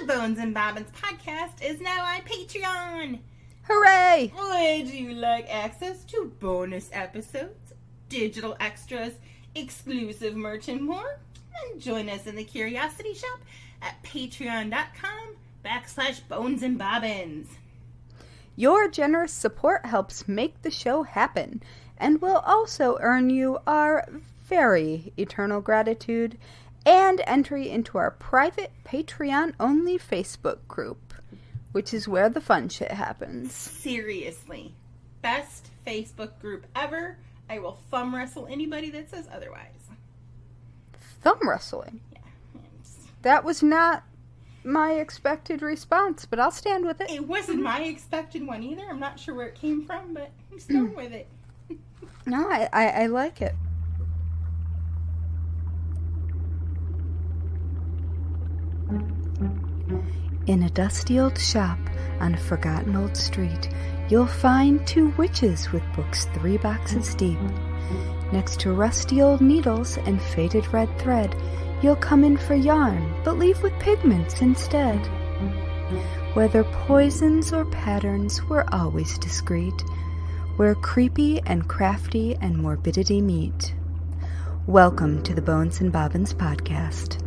The Bones and Bobbins podcast is now on Patreon. Hooray! Would you like access to bonus episodes, digital extras, exclusive merch, and more? And join us in the Curiosity Shop at patreon.com/bonesandbobbins. Your generous support helps make the show happen and will also earn you our very eternal gratitude and entry into our private Patreon-only Facebook group, which is where the fun shit happens. Seriously. Best Facebook group ever. I will thumb wrestle anybody that says otherwise. Thumb wrestling? Yeah. That was not my expected response, but I'll stand with it. It wasn't my expected one either. I'm not sure where it came from, but I'm still with it. No, I like it. In a dusty old shop on a forgotten old street, you'll find two witches with books 3 boxes deep. Next to rusty old needles and faded red thread, you'll come in for yarn, but leave with pigments instead. Whether poisons or patterns, we're always discreet, where creepy and crafty and morbidity meet. Welcome to the Bones and Bobbins podcast.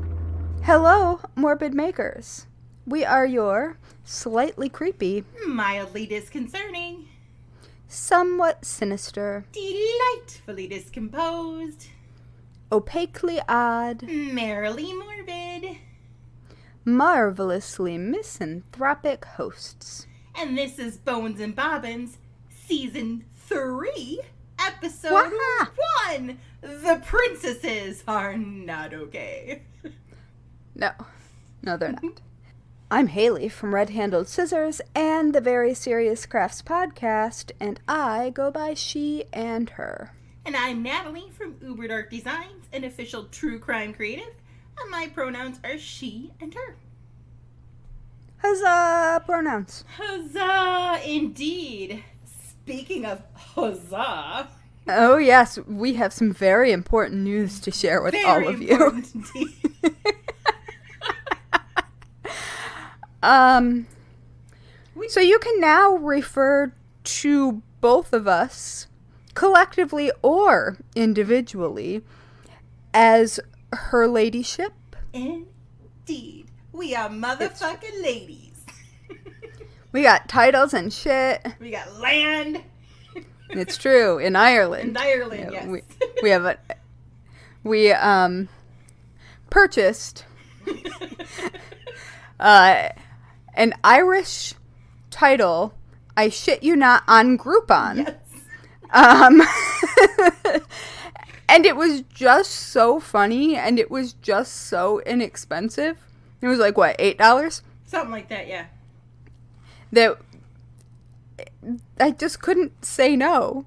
Hello, morbid makers. We are your slightly creepy, Mildly disconcerting, somewhat sinister, delightfully discomposed, opaquely odd, merrily morbid, marvelously misanthropic hosts. and this is Bones and Bobbins, Season 3, Episode Wah! 1, The Princesses Are Not Okay. No, they're not. I'm Haley from Red Handled Scissors and the Very Serious Crafts podcast, and I go by she and her. And I'm Natalie from Uber Dark Designs, an official true crime creative, and my pronouns are she and her. Huzzah pronouns. Huzzah, indeed. Speaking of huzzah. Oh yes, we have some very important news to share with all of you. Indeed. So you can now refer to both of us, collectively or individually, as her ladyship. Indeed. We are motherfucking ladies. We got titles and shit. We got land. It's true, in Ireland. In Ireland, Yeah, yes. We purchased an Irish title, I shit you not, on Groupon. Yes. And it was just so funny, and it was just so inexpensive. It was like, what, $8? Something like that, yeah. That I just couldn't say no.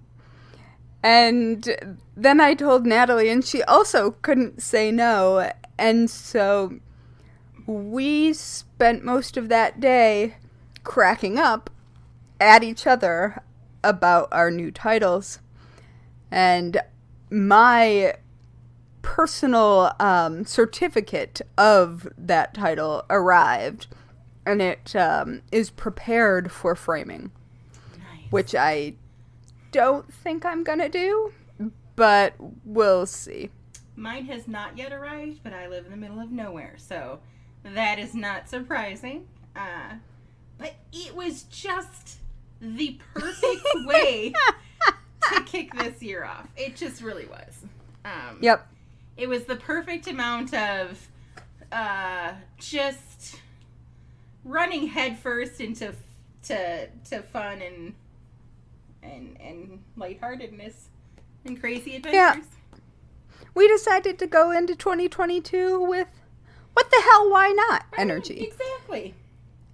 And then I told Natalie, and she also couldn't say no. And so we spent most of that day cracking up at each other about our new titles. And my personal certificate of that title arrived, and it is prepared for framing. Nice. Which I don't think I'm gonna do, but we'll see. Mine has not yet arrived, but I live in the middle of nowhere, so that is not surprising. But it was just the perfect way to kick this year off. It just really was. Yep. It was the perfect amount of just running headfirst into fun and lightheartedness and crazy adventures. Yeah. We decided to go into 2022 with what the hell, why not energy. Exactly.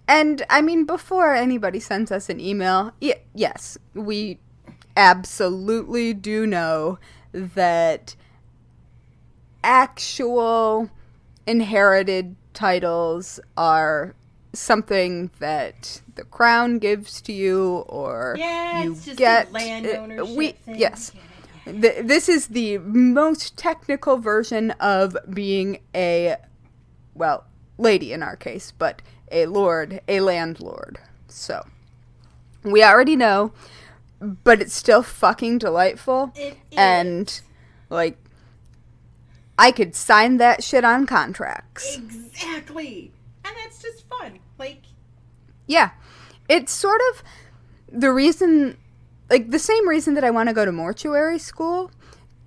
And, I mean, before anybody sends us an email, yes, we absolutely do know that actual inherited titles are something that the crown gives to you, or you it's just get a land ownership thing. Yes. This is the most technical version of being a, well, lady in our case, but a lord, a landlord. So, we already know, but it's still fucking delightful. It is. And, like, I could sign that shit on contracts. Exactly. And that's just fun. Like, yeah. It's sort of the reason, like, the same reason that I want to go to mortuary school,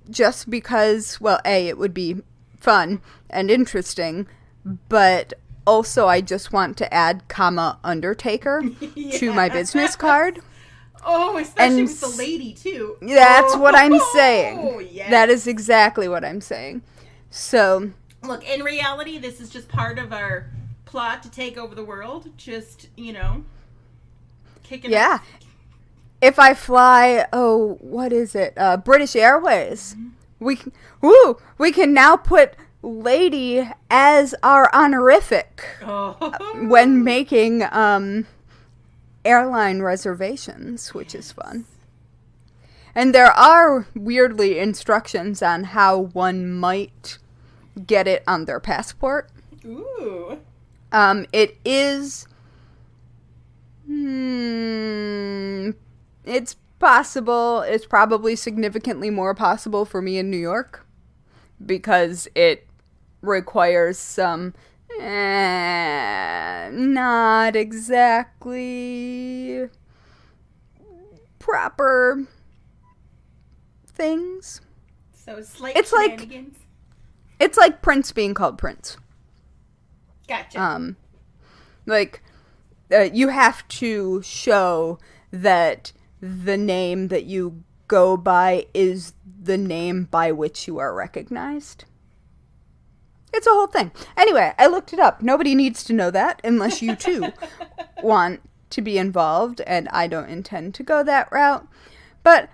just because, well, A, it would be fun and interesting, but also I just want to add undertaker to my business card. Oh, especially with the lady, too. That's what I'm saying. Oh, yes. That is exactly what I'm saying. So, look, in reality, this is just part of our plot to take over the world. Just, you know, kicking yeah. up. If I fly, what is it? British Airways. Mm-hmm. We can now put lady as our honorific when making airline reservations, which is fun. And there are, weirdly, instructions on how one might get it on their passport. Ooh. It is... it's possible. It's probably significantly more possible for me in New York, because it requires some not exactly proper things. So it's like Prince being called Prince. Gotcha. You have to show that the name that you go by is the name by which you are recognized. It's a whole thing. Anyway, I looked it up. Nobody needs to know that unless you too want to be involved, and I don't intend to go that route. But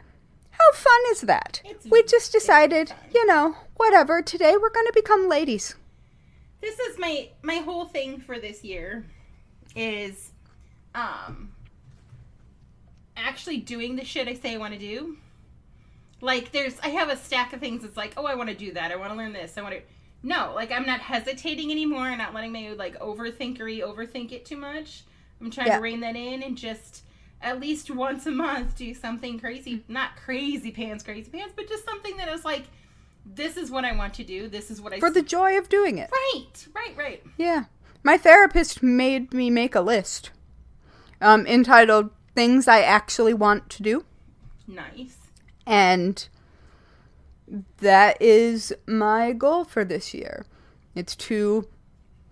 how fun is that? We just decided, whatever, today we're going to become ladies. This is my whole thing for this year is actually doing the shit I say I want to do. Like, I have a stack of things that's like, oh, I want to do that. I want to learn this. No, like, I'm not hesitating anymore. I'm not letting my, like, overthink it too much. I'm trying to rein that in and just at least once a month do something crazy. Not crazy pants, but just something that is like, this is what I want to do. This is what For the joy of doing it. Right. Yeah. My therapist made me make a list entitled Things I Actually Want to Do. Nice. And that is my goal for this year. It's to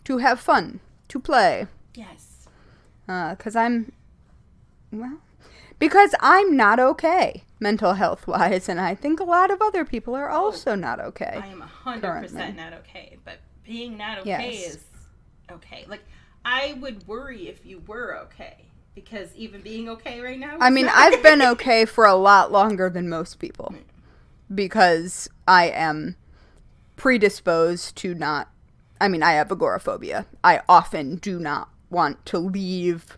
have fun, to play. Yes. Because I'm not okay mental health wise, and I think a lot of other people are also not okay. I am 100% not okay, but being not okay is okay. Like, I would worry if you were okay, because even being okay right now, I've been okay for a lot longer than most people, because I am predisposed to not, I have agoraphobia. I often do not want to leave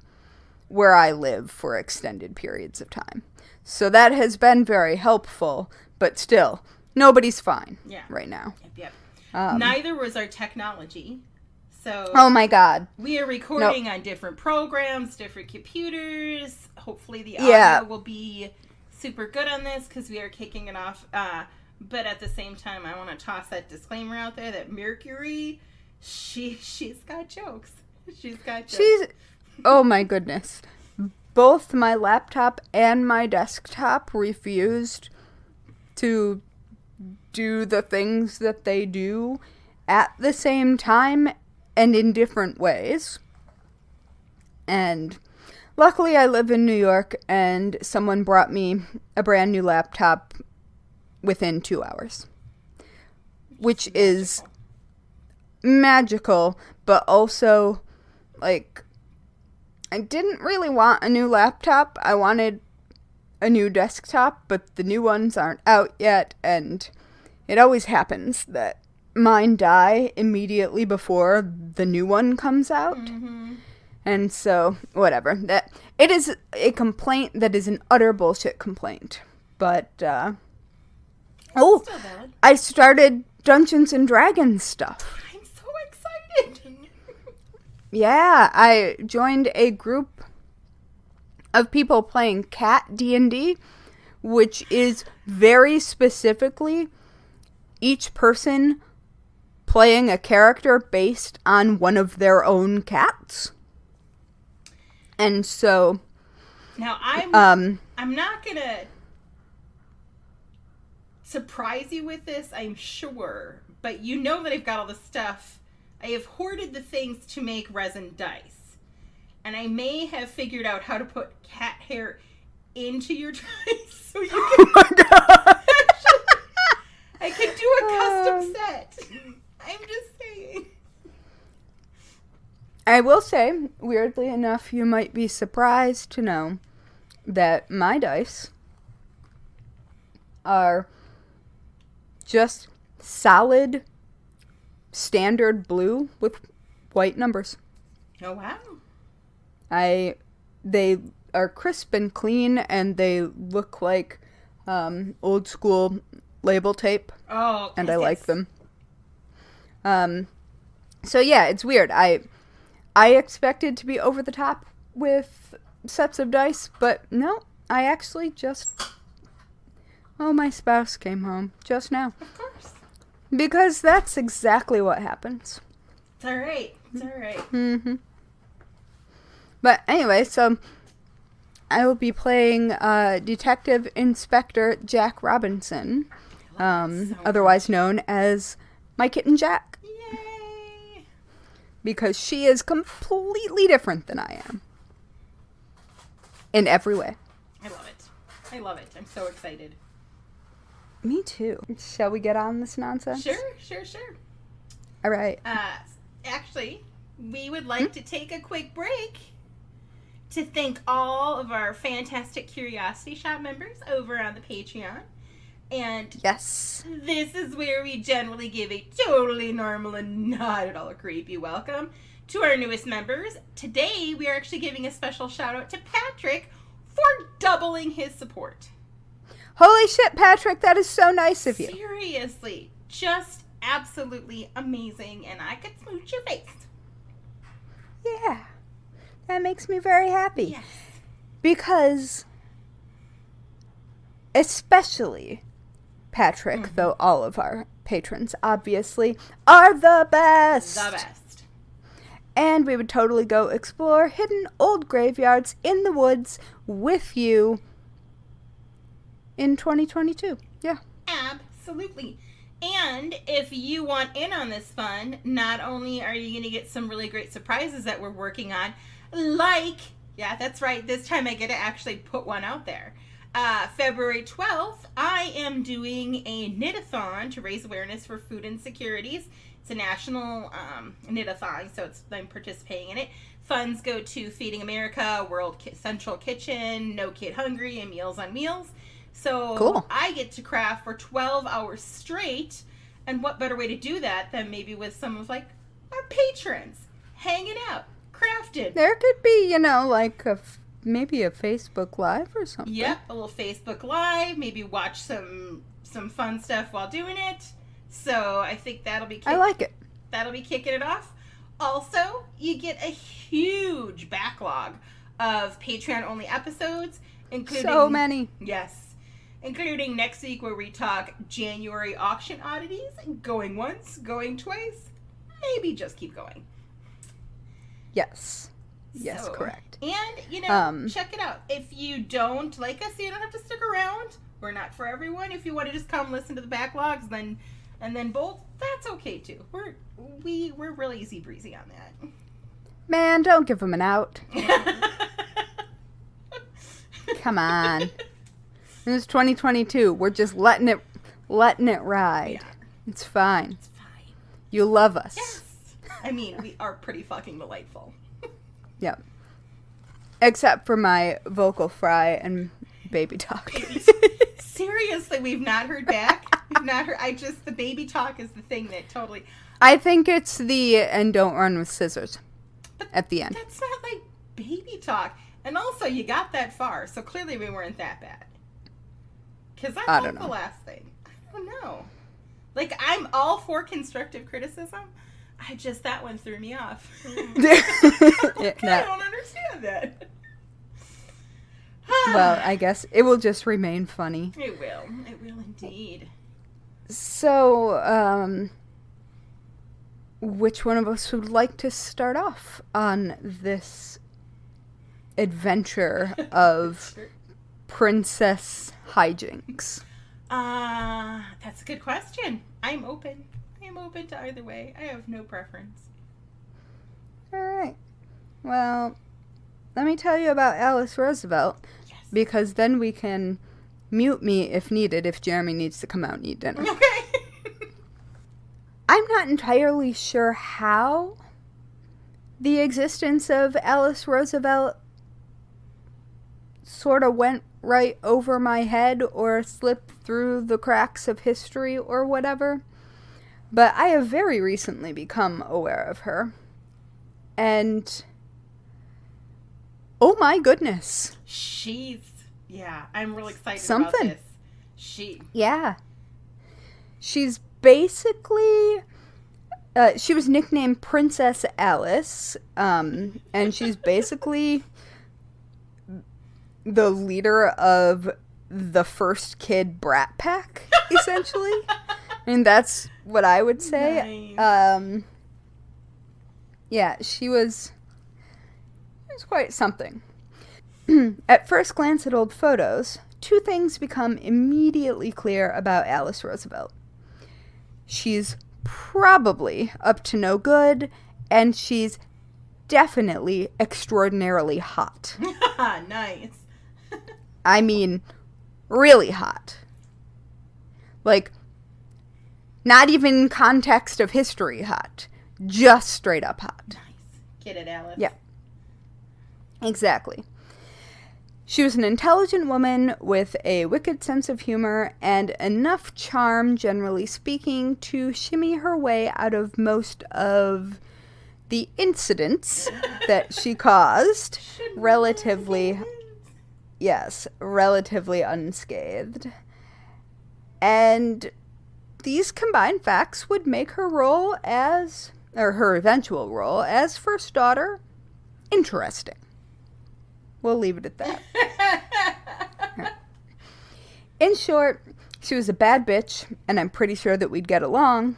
where I live for extended periods of time. So that has been very helpful, but still, nobody's fine right now. Yep. Neither was our technology. So oh my God. We are recording on different programs, different computers. Hopefully the audio will be super good on this because we are kicking it off. But at the same time, I want to toss that disclaimer out there that Mercury, she's got jokes. She's got jokes. Oh my goodness. Both my laptop and my desktop refused to do the things that they do at the same time and in different ways. And luckily I live in New York, and someone brought me a brand new laptop within 2 hours. Which is magical, but also, like, I didn't really want a new laptop. I wanted a new desktop, but the new ones aren't out yet, and it always happens that mine die immediately before the new one comes out. Mm-hmm. And so, whatever. It is a complaint that is an utter bullshit complaint. But, I started Dungeons and Dragons stuff. I'm so excited. Yeah, I joined a group of people playing cat D&D, which is very specifically each person playing a character based on one of their own cats. And so now I'm not gonna surprise you with this, I'm sure, but you know that I've got all the stuff. I have hoarded the things to make resin dice, and I may have figured out how to put cat hair into your dice so you can. Oh my god! I can do a custom set. I'm just saying. I will say, weirdly enough, you might be surprised to know that my dice are just solid, standard blue with white numbers. Oh, wow. They are crisp and clean, and they look like old school label tape. Oh, and I like them. So yeah, it's weird. I expected to be over the top with sets of dice, but no, I actually just... Oh, my spouse came home just now. Of course. Because that's exactly what happens. It's all right. It's all right. Mm-hmm. But anyway, so I will be playing Detective Inspector Jack Robinson, otherwise known as my kitten Jack. Yay! Because she is completely different than I am. In every way. I love it. I love it. I'm so excited. Me too. Shall we get on this nonsense? Sure. All right. Actually, we would like to take a quick break to thank all of our fantastic Curiosity Shop members over on the Patreon. And yes, this is where we generally give a totally normal and not at all creepy welcome to our newest members. Today, we are actually giving a special shout out to Patrick for doubling his support. Holy shit, Patrick, that is so nice of you. Seriously, just absolutely amazing, and I could smooch your face. Yeah, that makes me very happy. Yes. Because, especially Patrick, though all of our patrons, obviously, are the best. The best. And we would totally go explore hidden old graveyards in the woods with you in 2022. Yeah. Absolutely. And if you want in on this fun, not only are you going to get some really great surprises that we're working on, like, yeah, that's right, this time I get to actually put one out there. February 12th, I am doing a knit-a-thon to raise awareness for food insecurities. It's a national knit-a-thon, so I'm participating in it. Funds go to Feeding America, World Central Kitchen, No Kid Hungry, and Meals on Wheels. So cool. I get to craft for 12 hours straight, and what better way to do that than maybe with some of, like, our patrons, hanging out, crafting. There could be, like maybe a Facebook Live or something. Yep, a little Facebook Live, maybe watch some fun stuff while doing it. So I think that'll be I like it. That'll be kicking it off. Also, you get a huge backlog of Patreon-only episodes, including... So many. Yes. Including next week where we talk January auction oddities, going once, going twice, maybe just keep going. Yes. Yes, correct. And, check it out. If you don't like us, you don't have to stick around. We're not for everyone. If you want to just come listen to the backlogs and then bolt, that's okay too. We're real easy breezy on that. Man, don't give them an out. Come on. It's 2022. We're just letting it ride. Yeah. It's fine. It's fine. You love us. Yes. I mean, we are pretty fucking delightful. Yep. Except for my vocal fry and baby talk. Seriously, we've not heard back. The baby talk is the thing that totally... I think it's the and don't run with scissors at the end. That's not like baby talk. And also, you got that far, so clearly we weren't that bad. Because I love the last thing. I don't know. Like, I'm all for constructive criticism, That one threw me off. I don't understand that. Well, I guess it will just remain funny. It will indeed. So, which one of us would like to start off on this adventure of princess hijinks? That's a good question. I'm open to either way. I have no preference. All right. Well, let me tell you about Alice Roosevelt, Yes. because then we can mute me if needed, if Jeremy needs to come out and eat dinner. Okay. I'm not entirely sure how the existence of Alice Roosevelt sort of went right over my head or slipped through the cracks of history or whatever, but I have very recently become aware of her. And oh my goodness. I'm really excited Something. about this. Yeah. She's basically, she was nicknamed Princess Alice, and she's basically the leader of the first kid brat pack, essentially. I mean, that's what I would say. Nice. Yeah, she was quite something. At first glance at old photos, two things become immediately clear about Alice Roosevelt. She's probably up to no good, and she's definitely extraordinarily hot. Nice. I mean, really hot. Like, not even context of history hot. Just straight up hot. Nice. Get it, Alice. Yeah. Exactly. She was an intelligent woman with a wicked sense of humor and enough charm, generally speaking, to shimmy her way out of most of the incidents that she caused relatively unscathed. And these combined facts would make her her eventual role as first daughter interesting. We'll leave it at that. Right. In short, she was a bad bitch, and I'm pretty sure that we'd get along,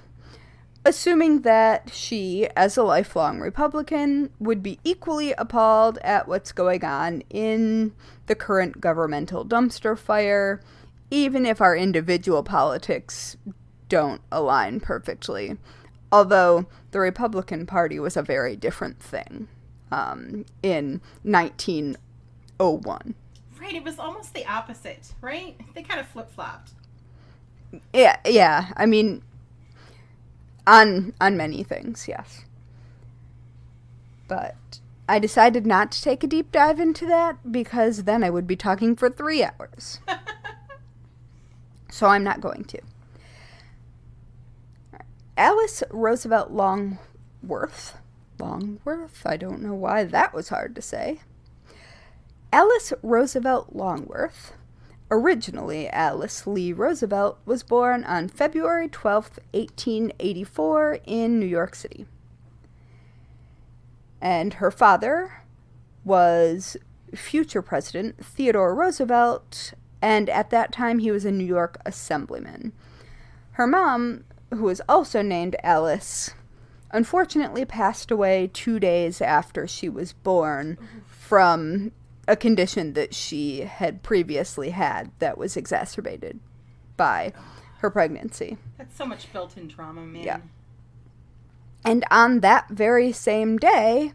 assuming that she, as a lifelong Republican, would be equally appalled at what's going on in the current governmental dumpster fire, even if our individual politics don't align perfectly. Although the Republican Party was a very different thing in 1901. Right, it was almost the opposite, right? They kind of flip-flopped. Yeah. I mean, on many things, yes. But I decided not to take a deep dive into that because then I would be talking for 3 hours. So I'm not going to. Alice Roosevelt Longworth, I don't know why that was hard to say. Alice Roosevelt Longworth, originally Alice Lee Roosevelt, was born on February 12th, 1884 in New York City. And her father was future President Theodore Roosevelt, and at that time he was a New York assemblyman. Her mom, who was also named Alice, unfortunately passed away 2 days after she was born from a condition that she had previously had that was exacerbated by her pregnancy. That's so much built-in trauma, man. Yeah. And on that very same day,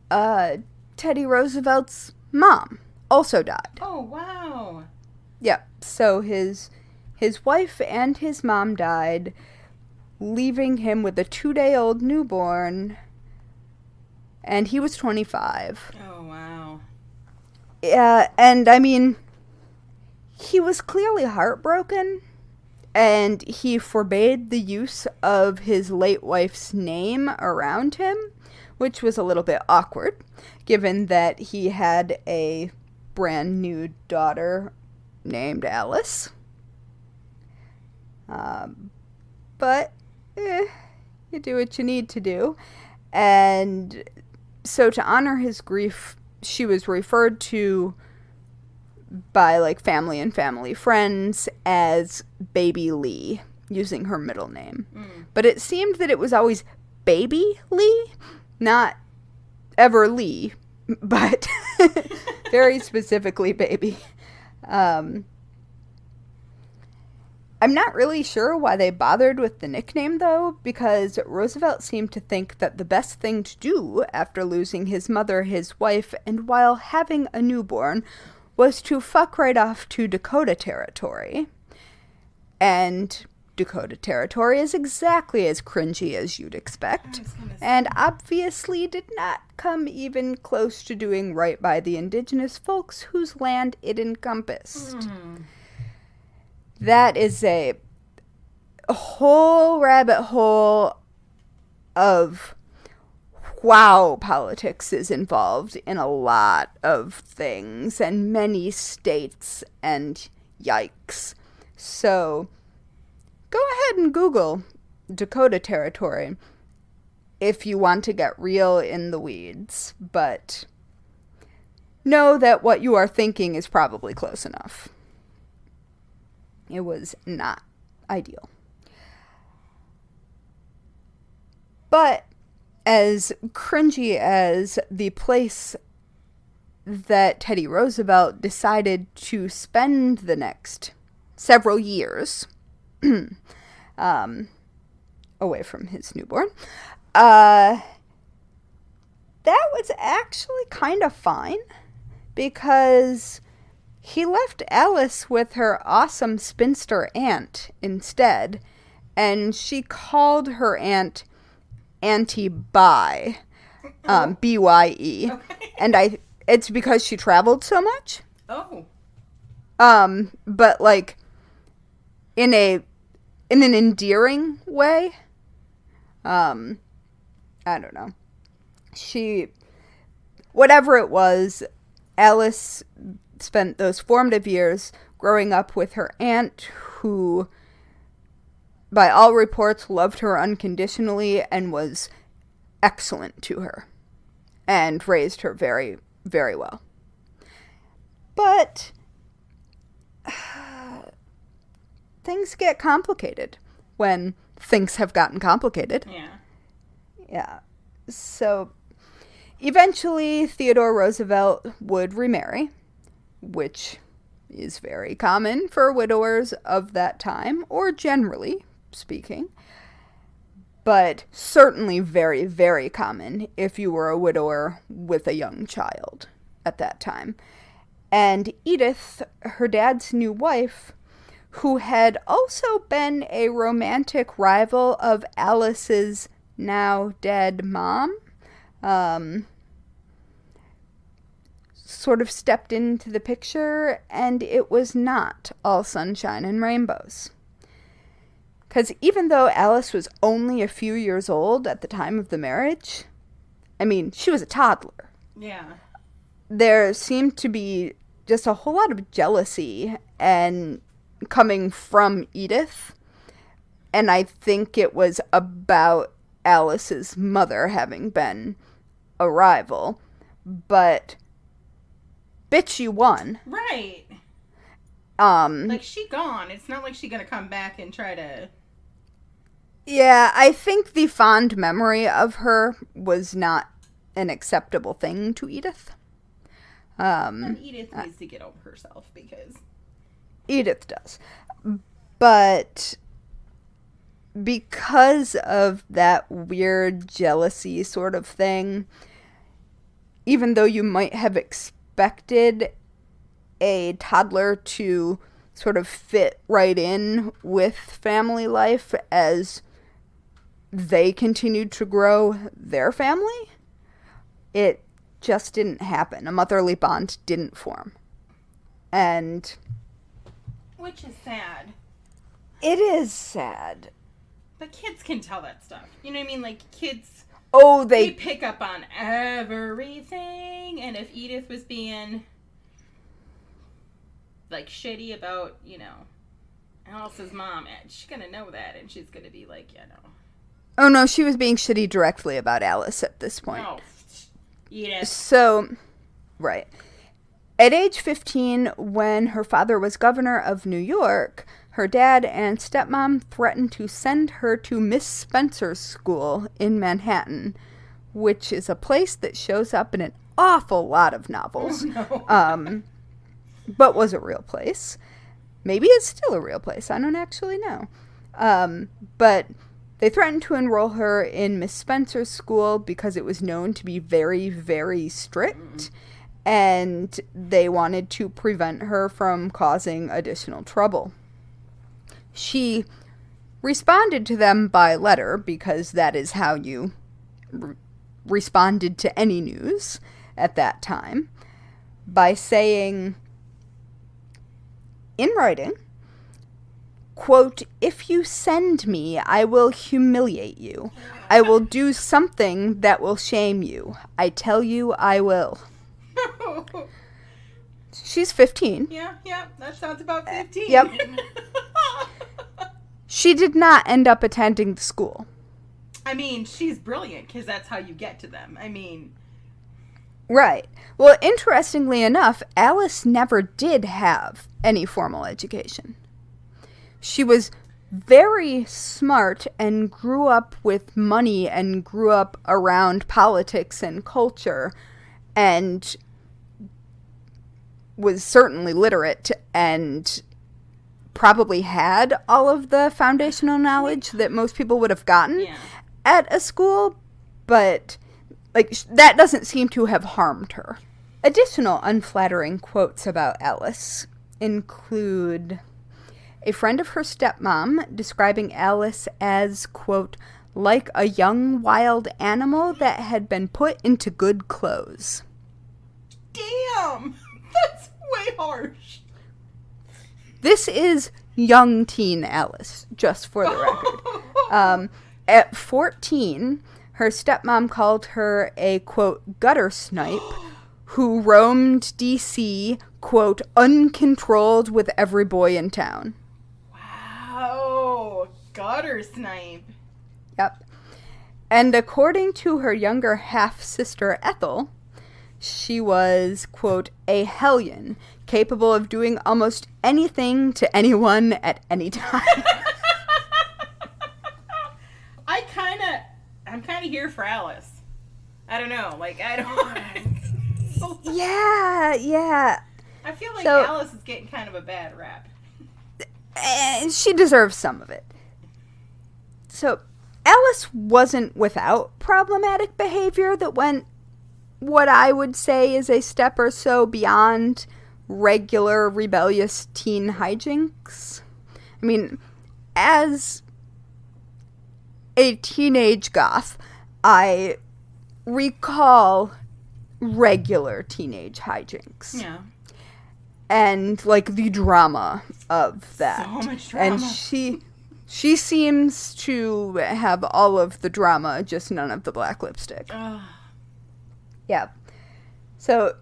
Teddy Roosevelt's mom also died. Oh, wow. Yep. So his wife and his mom died, leaving him with a 2-day-old newborn, and he was 25. Oh, wow. Yeah, and I mean, he was clearly heartbroken, and he forbade the use of his late wife's name around him, which was a little bit awkward, given that he had a brand new daughter named Alice. But, You do what you need to do. And so to honor his grief, she was referred to by, like, family and family friends as Baby Lee, using her middle name. But it seemed that it was always Baby Lee, not ever Lee, but very specifically Baby. I'm not really sure why they bothered with the nickname, though, because Roosevelt seemed to think that the best thing to do after losing his mother, his wife, and while having a newborn was to fuck right off to Dakota Territory. And Dakota Territory is exactly as cringy as you'd expect, and obviously did not come even close to doing right by the indigenous folks whose land it encompassed. That is a whole rabbit hole of wow, politics is involved in a lot of things and many states, and yikes. So go ahead and Google Dakota Territory if you want to get real in the weeds, but know that what you are thinking is probably close enough. It was not ideal. But as cringy as the place that Teddy Roosevelt decided to spend the next several years away from his newborn, that was actually kind of fine, because he left Alice with her awesome spinster aunt instead, and she called her aunt Auntie Bye, B-Y-E, Okay. and it's because she traveled so much. Oh. But like in an endearing way. I don't know. Whatever it was, Alice spent those formative years growing up with her aunt, who, by all reports, loved her unconditionally and was excellent to her and raised her very, very well. But things get complicated when things have gotten complicated. Yeah. So eventually Theodore Roosevelt would remarry, which is very common for widowers of that time, or generally speaking, but certainly very, very common if you were a widower with a young child at that time. And Edith, her dad's new wife, who had also been a romantic rival of Alice's now dead mom, sort of stepped into the picture, and it was not all sunshine and rainbows. Because even though Alice was only a few years old at the time of the marriage, I mean, she was a toddler. Yeah. There seemed to be just a whole lot of jealousy and coming from Edith, and I think it was about Alice's mother having been a rival, but bitch, you won. Right. Like, she gone. It's not like she gonna come back and try to... Yeah, I think the fond memory of her was not an acceptable thing to Edith. And Edith needs to get over herself, because... Edith does. But because of that weird jealousy sort of thing, even though you might have expected a toddler to sort of fit right in with family life as they continued to grow their family, it just didn't happen. A motherly bond didn't form. And... which is sad. It is sad. But kids can tell that stuff. You know what I mean? Like, kids... Oh, they pick up on everything. And if Edith was being... like, shitty about, you know, Alice's mom, she's gonna know that, and she's gonna be like, you know. Oh, no, she was being shitty directly about Alice at this point. Oh, eat it. So, right. At age 15, when her father was governor of New York, her dad and stepmom threatened to send her to Miss Spencer's school in Manhattan, which is a place that shows up in an awful lot of novels, but was a real place. Maybe it's still a real place. I don't actually know. But they threatened to enroll her in Miss Spencer's school because it was known to be very, very strict, and they wanted to prevent her from causing additional trouble. She responded to them by letter, because that is how you responded to any news at that time, by saying, in writing, quote, "If you send me, I will humiliate you. I will do something that will shame you. I tell you I will." She's 15. Yeah, that sounds about 15. Yep. She did not end up attending the school. I mean, she's brilliant, because that's how you get to them. I mean... Right. Well, interestingly enough, Alice never did have any formal education. She was very smart and grew up with money and grew up around politics and culture and was certainly literate and probably had all of the foundational knowledge that most people would have gotten at a school, but that doesn't seem to have harmed her. Additional unflattering quotes about Alice include a friend of her stepmom describing Alice as, quote, "like a young wild animal that had been put into good clothes." Damn! That's way harsh. This is young teen Alice, just for the record. At 14, her stepmom called her a, quote, "gutter snipe," who roamed D.C., quote, "uncontrolled with every boy in town." Wow. Gutter snipe. Yep. And according to her younger half-sister Ethel, she was, quote, "a hellion, capable of doing almost anything to anyone at any time." I'm kind of here for Alice. I don't know. I don't... Yeah. I feel like Alice is getting kind of a bad rap. She deserves some of it. So, Alice wasn't without problematic behavior that went what I would say is a step or so beyond regular rebellious teen hijinks. I mean, as a teenage goth, I recall regular teenage hijinks. Yeah. And, the drama of that. So much drama. And she seems to have all of the drama, just none of the black lipstick. Ugh. Yeah. So,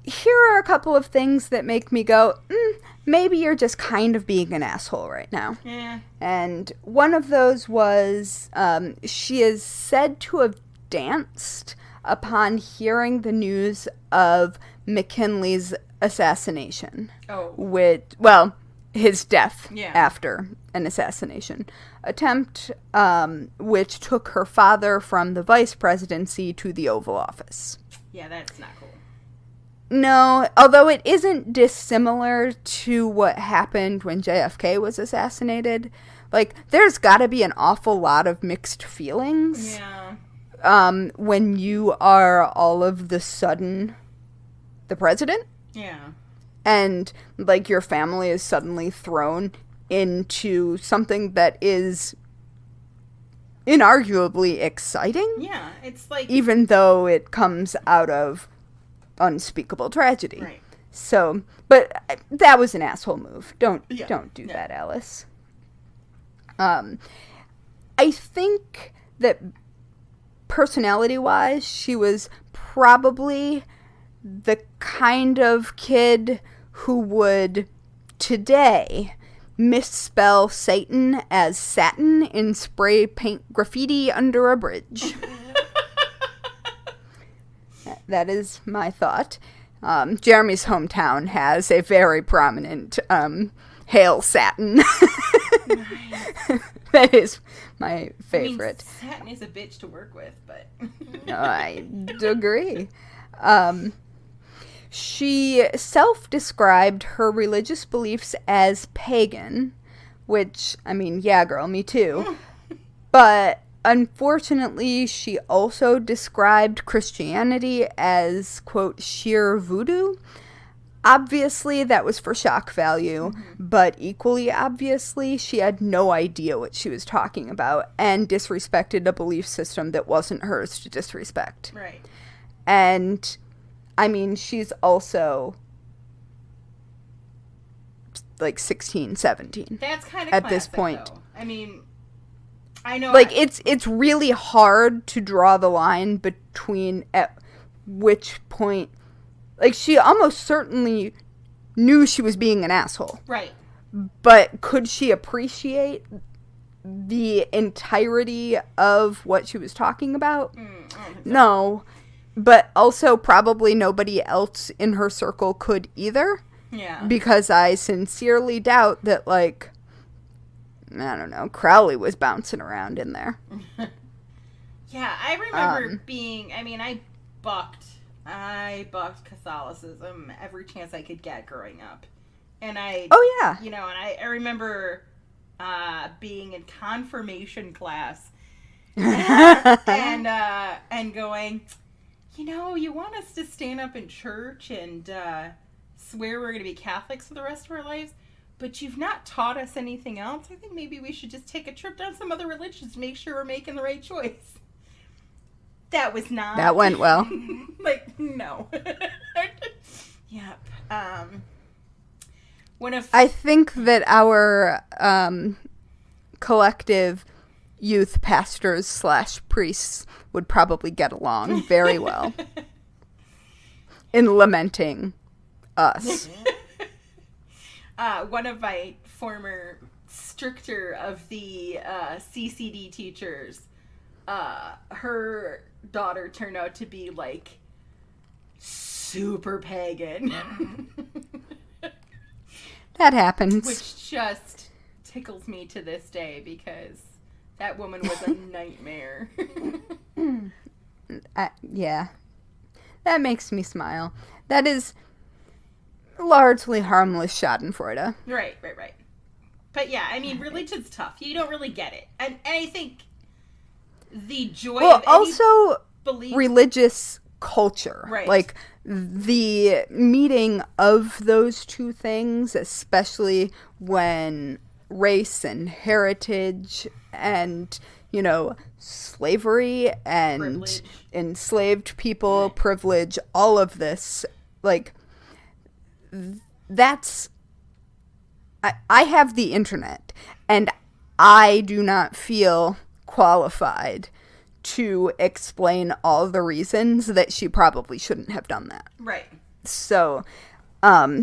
here are a couple of things that make me go, maybe you're just kind of being an asshole right now. Yeah. And one of those was, she is said to have danced upon hearing the news of McKinley's assassination. Oh. His death Yeah. after an assassination attempt, which took her father from the vice presidency to the Oval Office. Yeah, that's not cool. No, although it isn't dissimilar to what happened when JFK was assassinated. There's gotta be an awful lot of mixed feelings. Yeah. When you are all of the sudden the president. Yeah. And, your family is suddenly thrown into something that is inarguably exciting. Yeah, it's even though it comes out of unspeakable tragedy. Right. So, but that was an asshole move. Don't do that, Alice. I think that personality-wise, she was probably the kind of kid who would today misspell Satan as satin in spray paint graffiti under a bridge. That is my thought. Jeremy's hometown has a very prominent Hail Satin. Nice. That is my favorite. I mean, satin is a bitch to work with, but... I agree. She self-described her religious beliefs as pagan, which, I mean, yeah, girl, me too. But unfortunately, she also described Christianity as, quote, sheer voodoo. Obviously, that was for shock value, but equally obviously, she had no idea what she was talking about and disrespected a belief system that wasn't hers to disrespect. Right. And, I mean, she's also, like, 16, 17. That's kind of at classic, this point. though. I mean, I know... Like, it's really hard to draw the line between at which point... Like, she almost certainly knew she was being an asshole. Right. But could she appreciate the entirety of what she was talking about? No. But also probably nobody else in her circle could either. Yeah. Because I sincerely doubt that, like, I don't know, Crowley was bouncing around in there. Yeah, I remember being... I mean, I bucked Catholicism every chance I could get growing up. And Oh, yeah. You know, and I remember being in confirmation class and going, you know, you want us to stand up in church and swear we're going to be Catholics for the rest of our lives, but you've not taught us anything else. I think maybe we should just take a trip down some other religions to make sure we're making the right choice. That was not... That went well. Like, no. Yep. I think that our collective youth pastors / priests would probably get along very well in lamenting us. One of my former stricter of the CCD teachers, her daughter turned out to be, like, super pagan. That happens. Which just tickles me to this day because that woman was a nightmare. Yeah. That makes me smile. That is largely harmless schadenfreude. Right. But yeah, I mean, religion's tough. You don't really get it. And I think the joy of any also belief... religious culture. Right. Like, the meeting of those two things, especially when race and heritage and, you know, slavery and privilege. Enslaved people, privilege, all of this, like, that's... I have the internet, and I do not feel qualified to explain all the reasons that she probably shouldn't have done that. Right. So,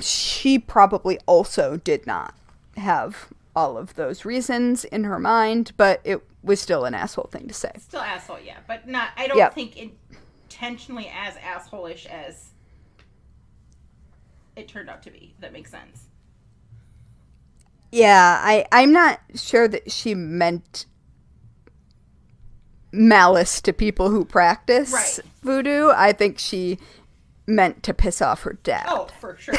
she probably also did not have all of those reasons in her mind, but it was still an asshole thing to say. Still asshole, yeah. But not, I don't think intentionally as asshole-ish as it turned out to be. If that makes sense. Yeah, I'm not sure that she meant malice to people who practice voodoo. I think she meant to piss off her dad. Oh, for sure.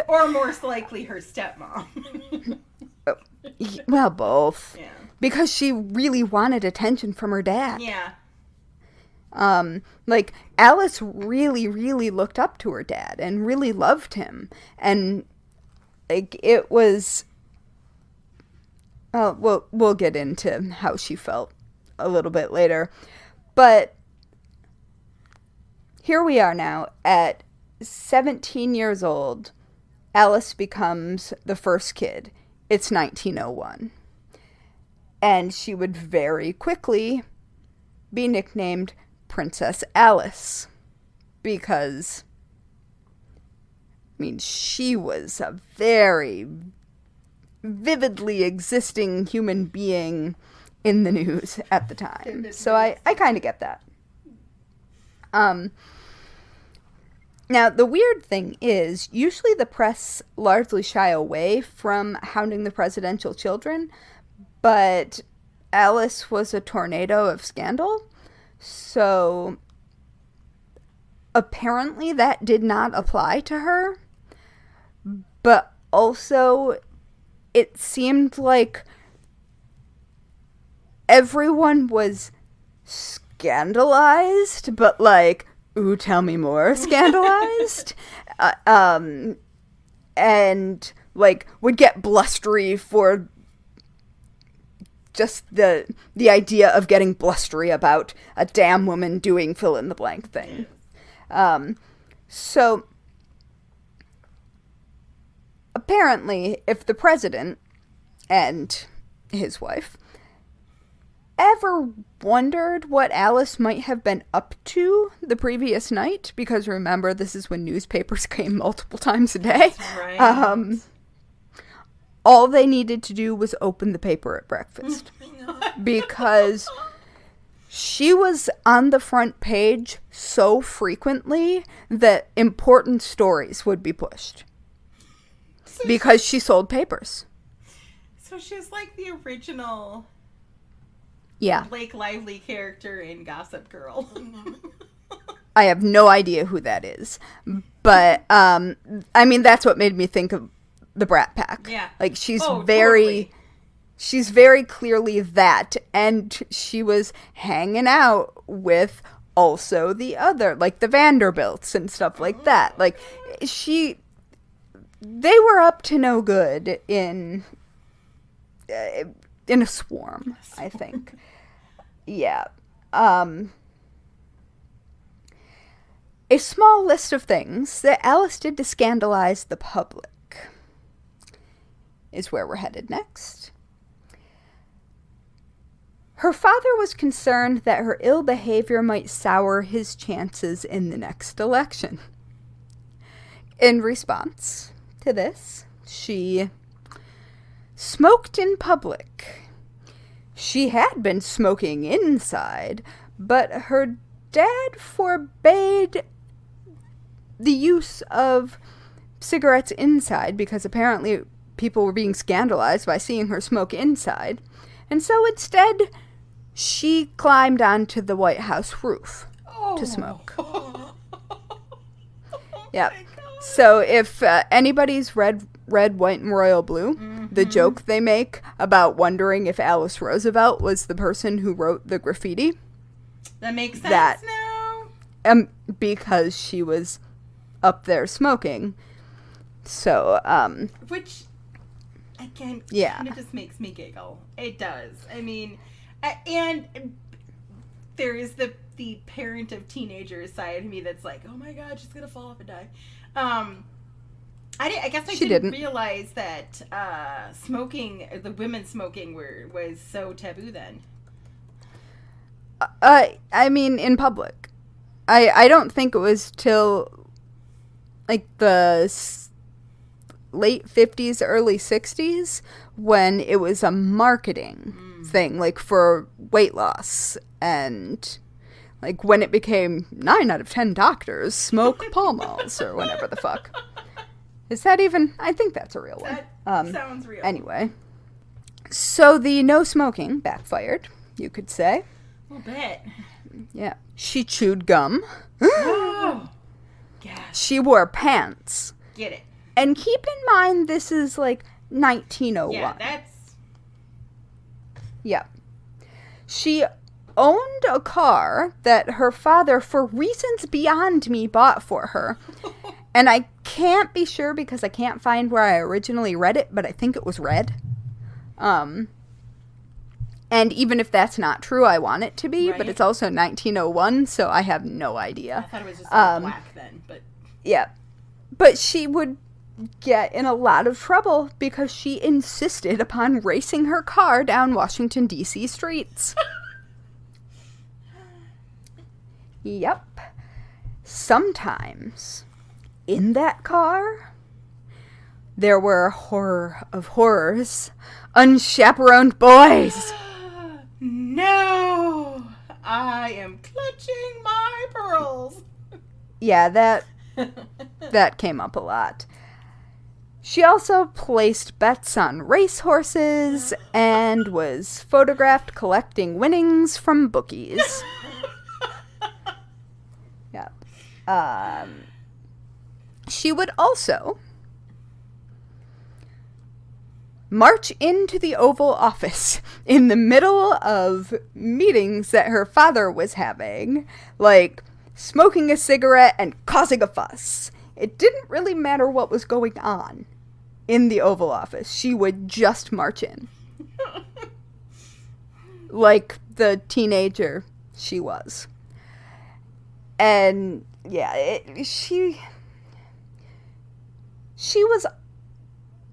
Or most likely her stepmom. Well, both. Yeah. Because she really wanted attention from her dad. Yeah. Like, Alice really, really looked up to her dad and really loved him. And, like, it was... we'll get into how she felt a little bit later. But here we are now at 17 years old. Alice becomes the first kid. It's 1901. And she would very quickly be nicknamed Princess Alice. Because, I mean, she was a very vividly existing human being in the news at the time. So I kind of get that. Now, the weird thing is, usually the press largely shy away from hounding the presidential children, but Alice was a tornado of scandal, so apparently that did not apply to her, but also it seemed like everyone was scandalized, but like, ooh, tell me more, scandalized, and like would get blustery for just the idea of getting blustery about a damn woman doing fill in the blank thing. So apparently, if the president and his wife ever wondered what Alice might have been up to the previous night, because remember, this is when newspapers came multiple times a day. That's right. All they needed to do was open the paper at breakfast. Because she was on the front page so frequently that important stories would be pushed. Because she sold papers. So she's like the original... Yeah. Blake Lively character in Gossip Girl. I have no idea who that is. But, I mean, that's what made me think of the Brat Pack. Yeah. Like, she's totally. She's very clearly that. And she was hanging out with also the other, like the Vanderbilts and stuff like that. Like, they were up to no good in a swarm, I think. Yeah. A small list of things that Alice did to scandalize the public is where we're headed next. Her father was concerned that her ill behavior might sour his chances in the next election. In response to this, she smoked in public. She had been smoking inside, but her dad forbade the use of cigarettes inside because apparently people were being scandalized by seeing her smoke inside. And so instead, she climbed onto the White House roof to smoke. Yeah. So if anybody's read Red, White, and Royal Blue, the joke they make about wondering if Alice Roosevelt was the person who wrote the graffiti. That makes sense now. Because she was up there smoking. So, Which, again, kind of just makes me giggle. It does. I mean, and there is the parent of teenagers side of me that's like, oh my god, she's gonna fall off and die. I guess I didn't realize that the women smoking was so taboo then. I mean, in public. I don't think it was till, like, the late 50s, early 60s when it was a marketing thing, like, for weight loss. And, like, when it became 9 out of 10 doctors smoke Pall Malls or whatever the fuck. Is that even? I think that's a real one. That sounds real. Anyway. So the no smoking backfired, you could say. A little bit. Yeah. She chewed gum. Oh. Yes. She wore pants. Get it. And keep in mind, this is like 1901. Yeah, that's... Yeah. She owned a car that her father, for reasons beyond me, bought for her. And I can't be sure because I can't find where I originally read it, but I think it was red. And even if that's not true, I want it to be, right. But it's also 1901, so I have no idea. I thought it was just black then, but... Yeah. But she would get in a lot of trouble because she insisted upon racing her car down Washington, D.C. streets. Yep. Sometimes... in that car, there were horror of horrors, unchaperoned boys. No! I am clutching my pearls. Yeah, that came up a lot. She also placed bets on racehorses and was photographed collecting winnings from bookies. Yeah. She would also march into the Oval Office in the middle of meetings that her father was having, like smoking a cigarette and causing a fuss. It didn't really matter what was going on in the Oval Office. She would just march in. Like the teenager she was. And yeah, she was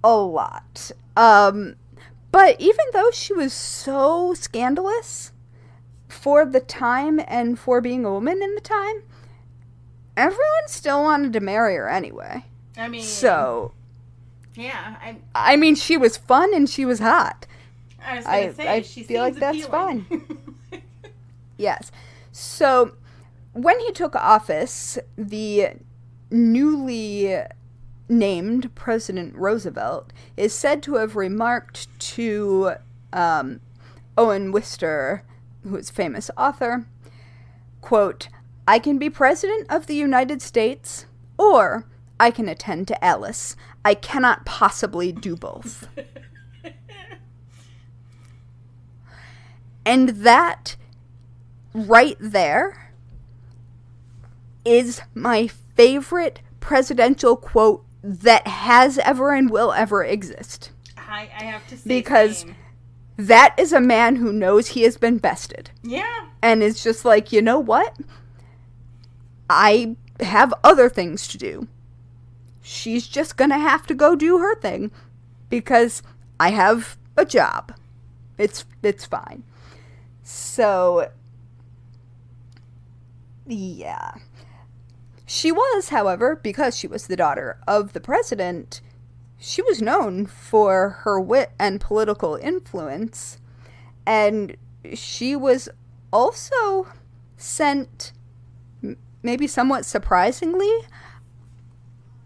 a lot. But even though she was so scandalous for the time and for being a woman in the time, everyone still wanted to marry her anyway. I mean... So... Yeah, I mean, she was fun and she was hot. I was going to say, I she feel like seems that's appealing. fine. Yes. So, when he took office, the newly named President Roosevelt is said to have remarked to Owen Wister, who is a famous author, quote, "I can be President of the United States, or I can attend to Alice. I cannot possibly do both." And that right there is my favorite presidential quote that has ever and will ever exist. I have to say, because same. That is a man who knows he has been bested. Yeah. And it's just like, you know what? I have other things to do. She's just gonna have to go do her thing because I have a job. It's fine. So, yeah. She was, however, because she was the daughter of the president, she was known for her wit and political influence, and she was also sent, maybe somewhat surprisingly,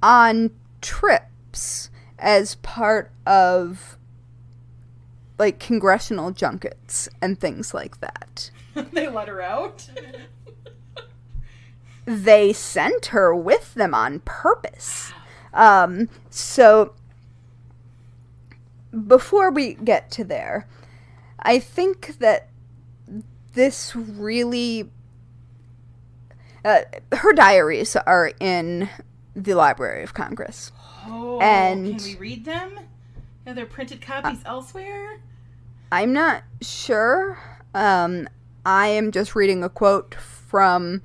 on trips as part of, like, congressional junkets and things like that. They let her out? They sent her with them on purpose. So, before we get to there, I think that this really... her diaries are in the Library of Congress. Oh, and can we read them? Are there printed copies elsewhere? I'm not sure. I am just reading a quote from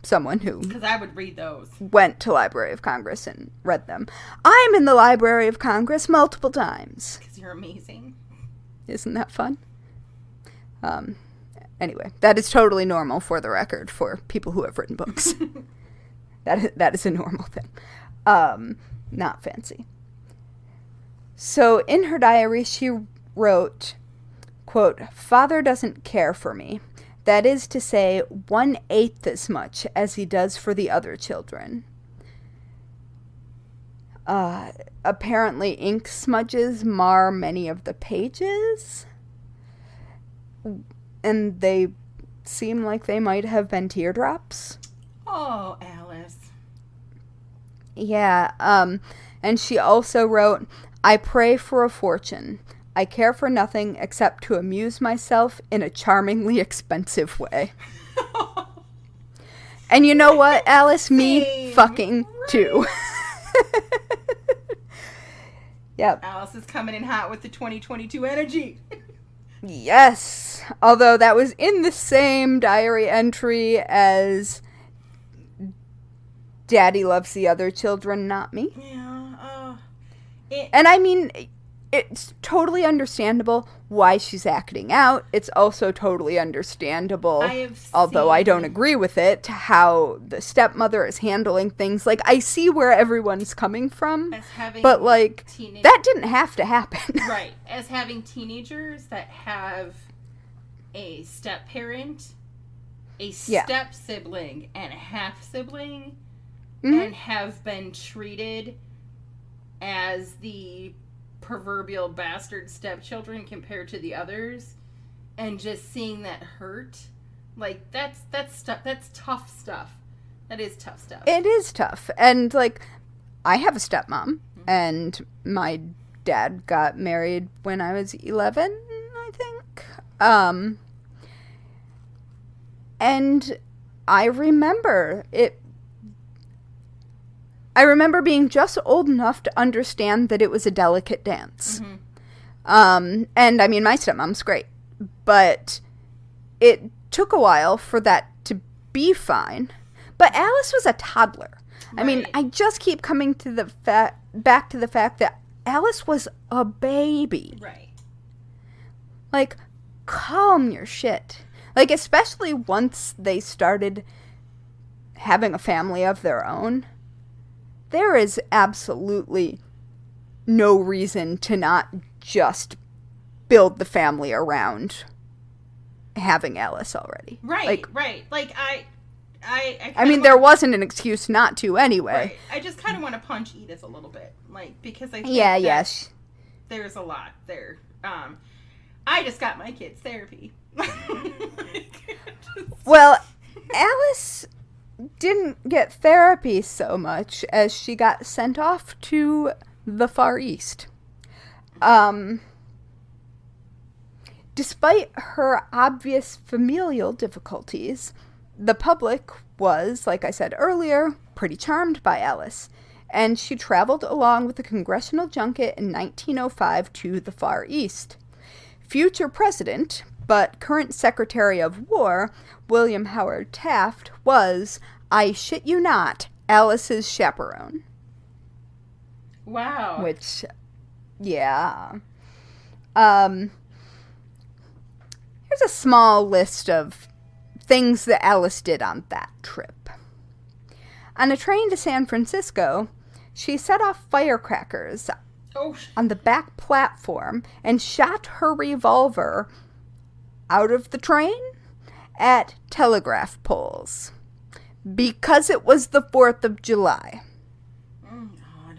someone who... Because I would read those. Went to Library of Congress and read them. I'm in the Library of Congress multiple times. Because you're amazing. Isn't that fun? Anyway, that is totally normal, for the record, for people who have written books. That is a normal thing. Not fancy. So, in her diary, she wrote, quote, "Father doesn't care for me. That is to say, 1/8 as much as he does for the other children." Apparently, ink smudges mar many of the pages. And they seem like they might have been teardrops. Oh, Alice. Yeah, and she also wrote, "I pray for a fortune. I care for nothing except to amuse myself in a charmingly expensive way." And you know what, Alice? Me Same. fucking too. Yep. Alice is coming in hot with the 2022 energy. Yes. Although that was in the same diary entry as Daddy loves the other children, not me. Yeah. And I mean, it's totally understandable why she's acting out. It's also totally understandable, although I don't agree with it, how the stepmother is handling things. Like, I see where everyone's coming from, but, like, that didn't have to happen. Right. As having teenagers that have a step-parent, a step-sibling, and a half-sibling, and have been treated as the proverbial bastard stepchildren compared to the others, and just seeing that hurt, like, that's tough stuff. That is tough stuff. It is tough. And, like, I have a stepmom, and my dad got married when I was 11, I think. And I remember being just old enough to understand that it was a delicate dance. And, I mean, my stepmom's great. But it took a while for that to be fine. But Alice was a toddler. Right. I mean, I just keep coming to back to the fact that Alice was a baby. Right. Like, calm your shit. Like, especially once they started having a family of their own. There is absolutely no reason to not just build the family around having Alice already. Right, right. Like, I mean, there wasn't an excuse not to anyway. Right. I just kind of want to punch Edith a little bit. Like, because I think there's a lot there. I just got my kids therapy. Well, Alice didn't get therapy so much as she got sent off to the Far East. Despite her obvious familial difficulties, the public was, like I said earlier, pretty charmed by Alice, and she traveled along with a congressional junket in 1905 to the Far East. Future president, but current Secretary of War, William Howard Taft, was, I shit you not, Alice's chaperone. Wow. Which, yeah. Here's a small list of things that Alice did on that trip. On a train to San Francisco, she set off firecrackers on the back platform and shot her revolver out of the train at telegraph poles because it was the 4th of July. Oh, God.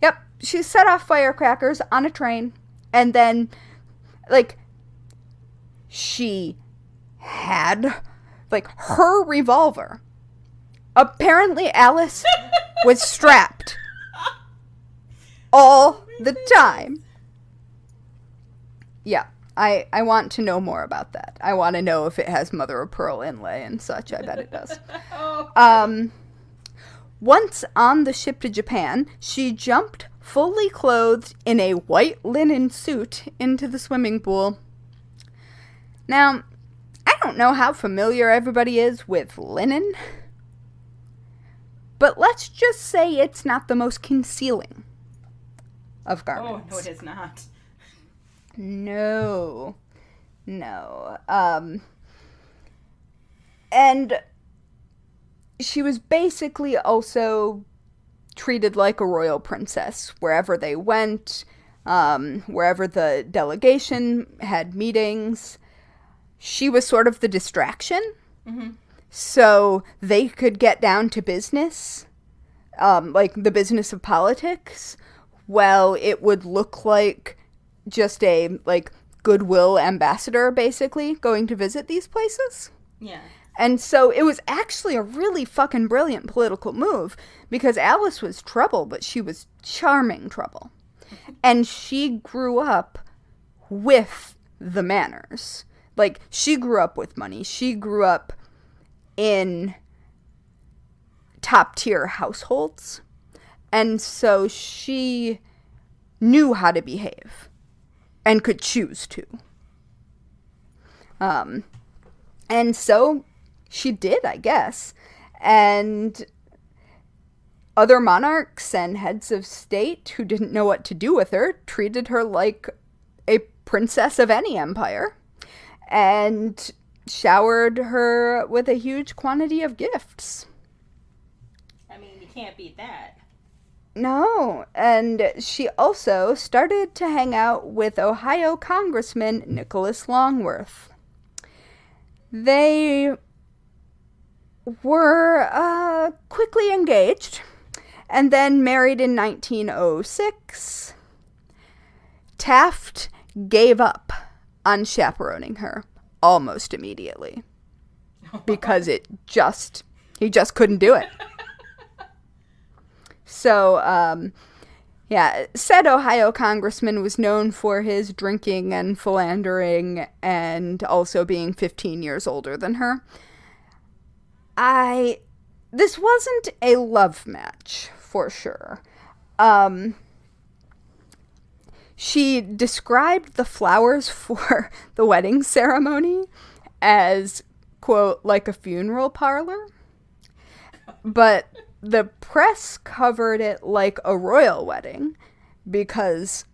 Yep, she set off firecrackers on a train, and then, like, she had, like, her revolver. Apparently Alice was strapped all the time. Yeah, I want to know more about that. I want to know if it has mother of pearl inlay and such. I bet it does. Once on the ship to Japan, she jumped fully clothed in a white linen suit into the swimming pool. Now, I don't know how familiar everybody is with linen, but let's just say it's not the most concealing of garments. Oh, no, it is not. No. And she was basically also treated like a royal princess wherever they went, wherever the delegation had meetings. She was sort of the distraction. Mm-hmm. So they could get down to business, like the business of politics. Well, it would look like just a, like, goodwill ambassador, basically, going to visit these places. Yeah. And so it was actually a really fucking brilliant political move, because Alice was trouble, but she was charming trouble. And she grew up with the manners. Like, she grew up with money. She grew up in top-tier households. And so she knew how to behave and could choose to. And so she did, I guess. And Other monarchs and heads of state who didn't know what to do with her treated her like a princess of any empire and showered her with a huge quantity of gifts. I mean, you can't beat that. No, and she also started to hang out with Ohio Congressman Nicholas Longworth. They were quickly engaged and then married in 1906. Taft gave up on chaperoning her almost immediately because he just couldn't do it. So, said Ohio congressman was known for his drinking and philandering and also being 15 years older than her. This wasn't a love match, for sure. She described the flowers for the wedding ceremony as, quote, like a funeral parlor. But the press covered it like a royal wedding because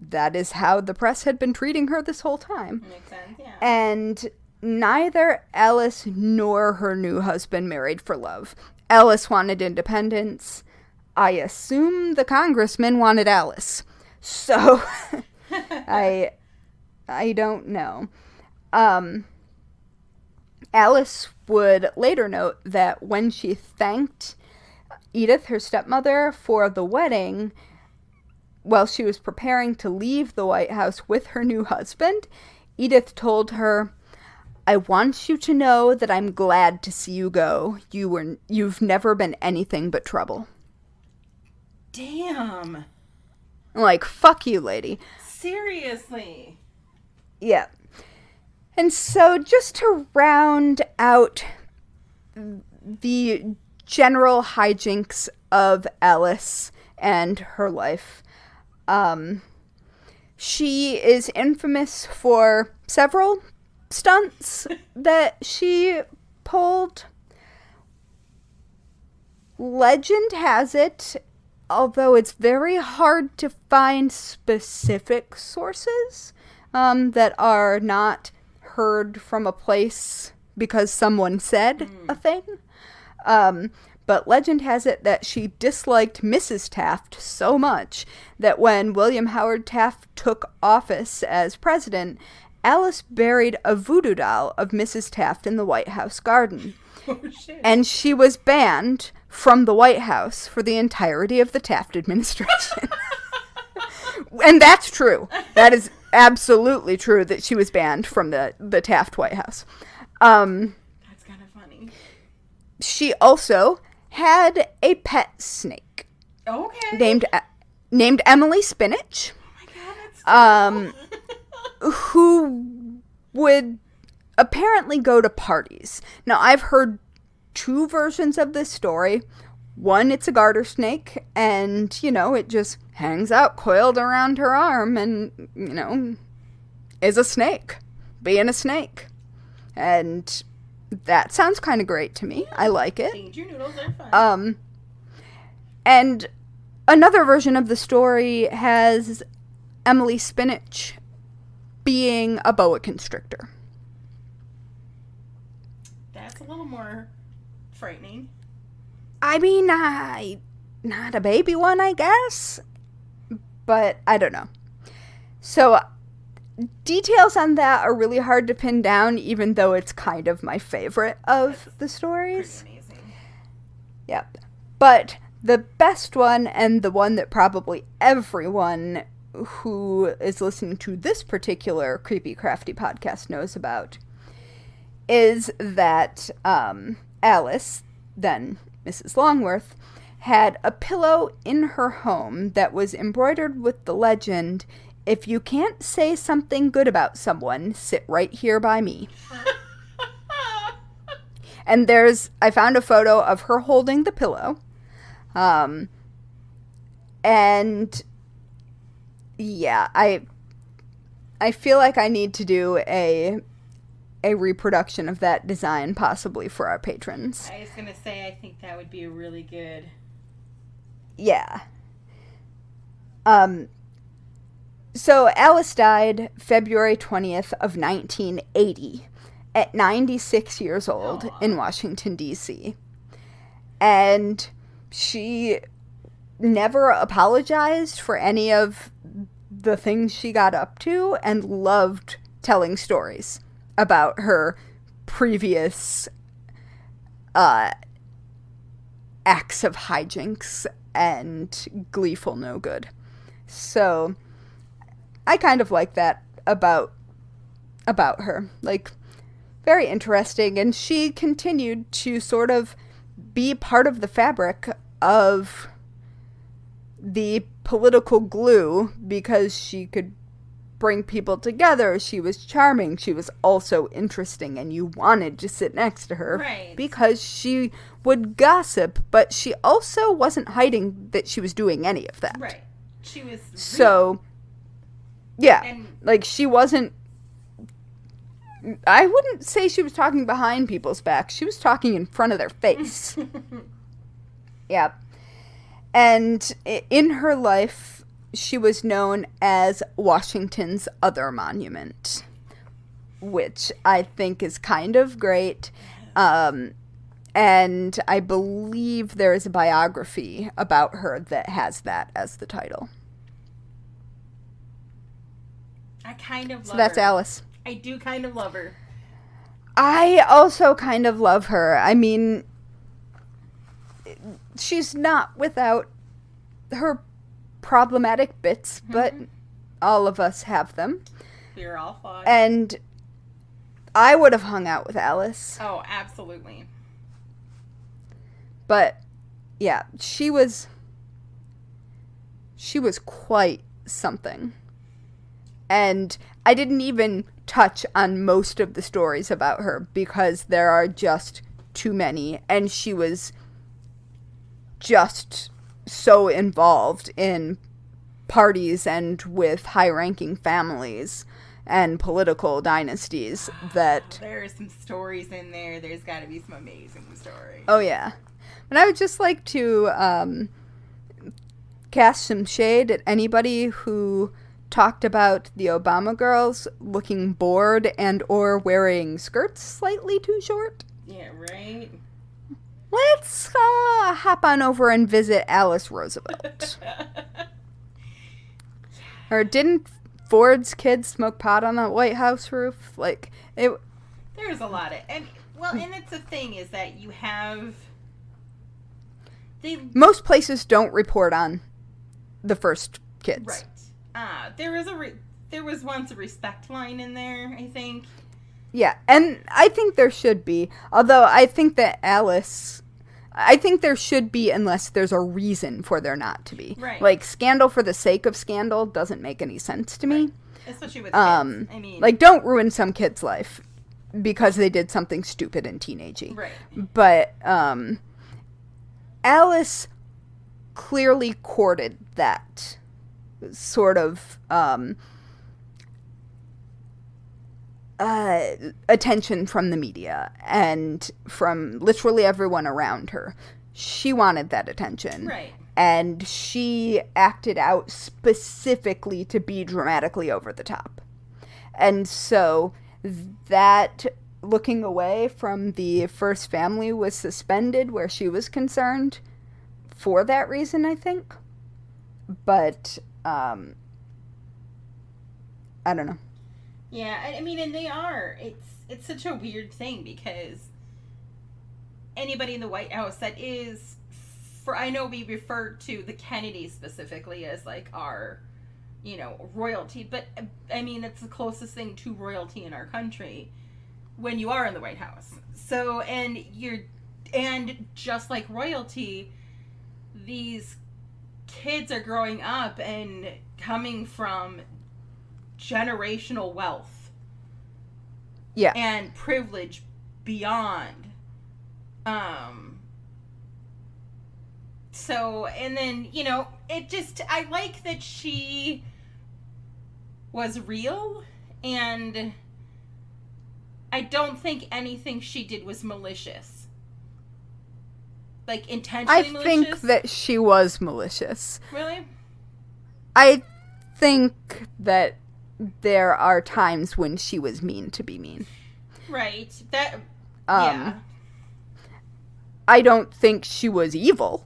that is how the press had been treating her this whole time. Makes sense, yeah. And neither Alice nor her new husband married for love. Alice wanted independence. I assume the congressman wanted Alice. So, I don't know. Alice would later note that when she thanked Edith, her stepmother, for the wedding, while she was preparing to leave the White House with her new husband, Edith told her, "I want you to know that I'm glad to see you go. You've never been anything but trouble." Damn. Like, fuck you, lady. Seriously. Yeah. And so, just to round out the general hijinks of Alice and her life, she is infamous for several stunts that she pulled. Legend has it, although it's very hard to find specific sources that are not heard from a place because someone said a thing. But legend has it that she disliked Mrs. Taft so much that when William Howard Taft took office as president, Alice buried a voodoo doll of Mrs. Taft in the White House garden. Oh, shit. And she was banned from the White House for the entirety of the Taft administration. And that's true. That is absolutely true that she was banned from the Taft White House. That's kind of funny. She also had a pet snake. Okay. Named Emily Spinach. Oh my God, that's who would apparently go to parties. Now, I've heard two versions of this story. One, it's a garter snake, and, it just hangs out coiled around her arm and, is a snake, being a snake. And that sounds kind of great to me. I like it. Danger noodles are fun. And another version of the story has Emily Spinach being a boa constrictor. That's a little more frightening. I mean, not a baby one, I guess, but I don't know. So, details on that are really hard to pin down, even though it's kind of my favorite of the stories. Pretty amazing. Yep. But the best one, and the one that probably everyone who is listening to this particular Creepy Crafty podcast knows about, is that Alice, then Mrs. Longworth, had a pillow in her home that was embroidered with the legend, "If you can't say something good about someone, sit right here by me." And I found a photo of her holding the pillow. And yeah, I feel like I need to do a a reproduction of that design, possibly for our patrons. I was going to say, I think that would be a really good... Yeah. So Alice died February 20th of 1980 at 96 years old in Washington, D.C. And she never apologized for any of the things she got up to and loved telling stories about her previous acts of hijinks and gleeful no good. So I kind of like that about her. Like, very interesting. And she continued to sort of be part of the fabric of the political glue because she could bring people together. She was charming. She was also interesting, and you wanted to sit next to her. Right. Because she would gossip, but she also wasn't hiding that she was doing any of that. Right. She was real. So, yeah. And, like, she wasn't... I wouldn't say she was talking behind people's backs. She was talking in front of their face. Yeah. And in her life, she was known as Washington's Other Monument, which I think is kind of great. And I believe there is a biography about her that has that as the title. I kind of love her. So that's Alice. I do kind of love her. I also kind of love her. I mean, she's not without her problematic bits, but all of us have them. We're all flawed. And I would have hung out with Alice. Oh, absolutely. But yeah, she was quite something. And I didn't even touch on most of the stories about her because there are just too many, and she was just so involved in parties and with high-ranking families and political dynasties that... There are some stories in there. There's got to be some amazing stories. Oh, yeah. And I would just like to cast some shade at anybody who talked about the Obama girls looking bored and or wearing skirts slightly too short. Yeah, right? Let's hop on over and visit Alice Roosevelt. Or didn't Ford's kids smoke pot on the White House roof? Like, it... There's a lot of... And it's the thing is that you have... Most places don't report on the first kids. Right. There was once a respect line in there, I think. Yeah, and I think there should be. Although I think that I think there should be unless there's a reason for there not to be. Right. Like, scandal for the sake of scandal doesn't make any sense to me. Right. Especially with kids. I mean... Like, don't ruin some kid's life because they did something stupid and teenagey. Right. But, Alice clearly courted that sort of, attention from the media and from literally everyone around her. She wanted that attention. Right. And she acted out specifically to be dramatically over the top. And so that looking away from the first family was suspended where she was concerned for that reason, I think. But, I don't know. Yeah, I mean, and they are. It's such a weird thing because anybody in the White House that is, I know we refer to the Kennedys specifically as like our, royalty, but I mean, it's the closest thing to royalty in our country when you are in the White House. So, and just like royalty, these kids are growing up and coming from generational wealth. Yeah. And privilege beyond. So, and then, I like that she was real and I don't think anything she did was malicious. Like, intentionally malicious? I think that she was malicious. Really? I think that there are times when she was mean to be mean. Right. Yeah. I don't think she was evil.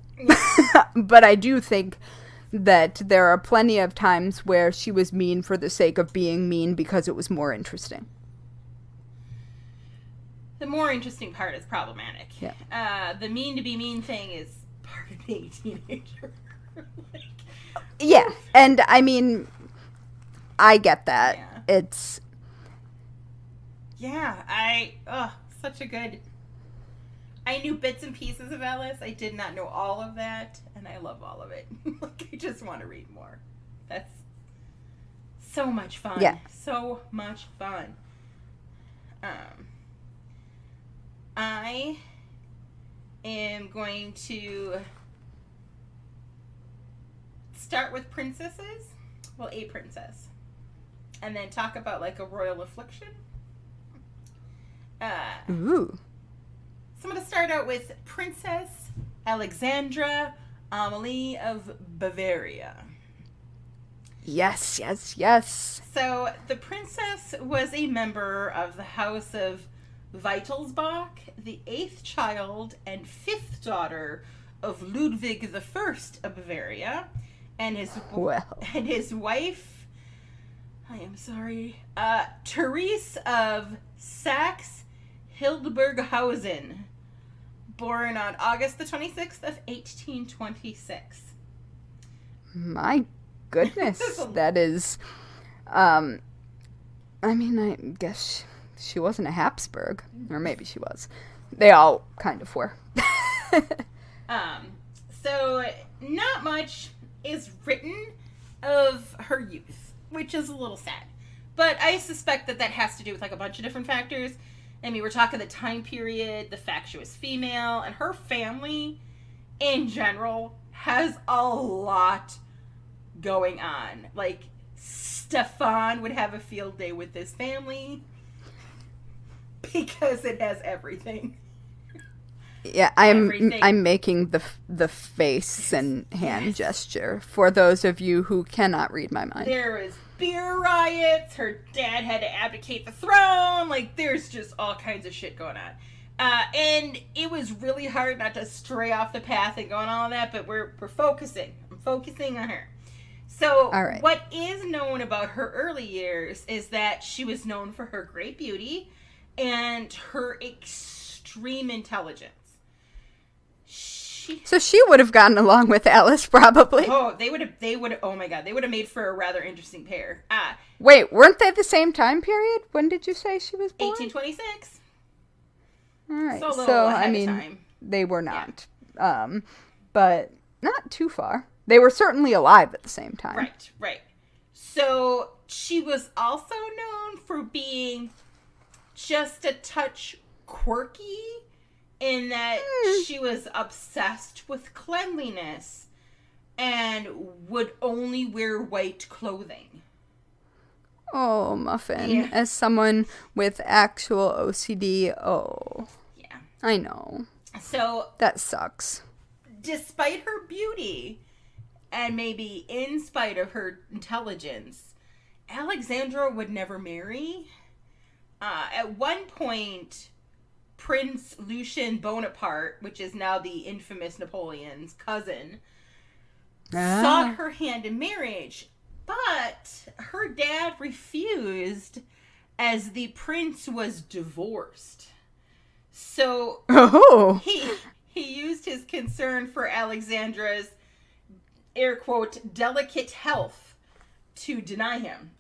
But I do think that there are plenty of times where she was mean for the sake of being mean because it was more interesting. The more interesting part is problematic. Yeah. The mean to be mean thing is part of being a teenager. Yeah, and I mean, I get that. Yeah. It's... Yeah, such a good... I knew bits and pieces of Alice. I did not know all of that, and I love all of it. Like, I just want to read more. That's so much fun. Yeah. So much fun. I am going to start with princesses. Well, a princess. And then talk about, like, a royal affliction. Ooh. So I'm going to start out with Princess Alexandra Emily of Bavaria. Yes, yes, yes. So the princess was a member of the House of Wittelsbach, the 8th child and 5th daughter of Ludwig I of Bavaria, and his wife, I am sorry, Therese of Saxe-Hildburghausen, born on August the 26th of 1826. My goodness, that is, I mean, I guess she wasn't a Habsburg, or maybe she was. They all kind of were. So not much is written of her youth, which is a little sad. But I suspect that has to do with, like, a bunch of different factors. I mean, we're talking the time period, the fact she was female, and her family, in general, has a lot going on. Like, Stefan would have a field day with this family because it has everything. Yeah, I'm making the face and hand gesture for those of you who cannot read my mind. There was beer riots. Her dad had to abdicate the throne. Like, there's just all kinds of shit going on. And it was really hard not to stray off the path and go on all that, but we're focusing. I'm focusing on her. So What is known about her early years is that she was known for her great beauty and her extreme intelligence. So she would have gotten along with Alice, probably. Oh, they would have, oh my god, they would have made for a rather interesting pair. Wait, weren't they the same time period? When did you say she was born? 1826. All right, so I mean, they were not. Yeah. But not too far. They were certainly alive at the same time. Right. So she was also known for being just a touch quirky, in that she was obsessed with cleanliness and would only wear white clothing. Oh, Muffin. Yeah. As someone with actual OCD, yeah, I know. So that sucks. Despite her beauty, and maybe in spite of her intelligence, Alexandra would never marry. At one point, Prince Lucien Bonaparte, which is now the infamous Napoleon's cousin, sought her hand in marriage, but her dad refused as the prince was divorced. So he used his concern for Alexandra's, air quote, delicate health to deny him.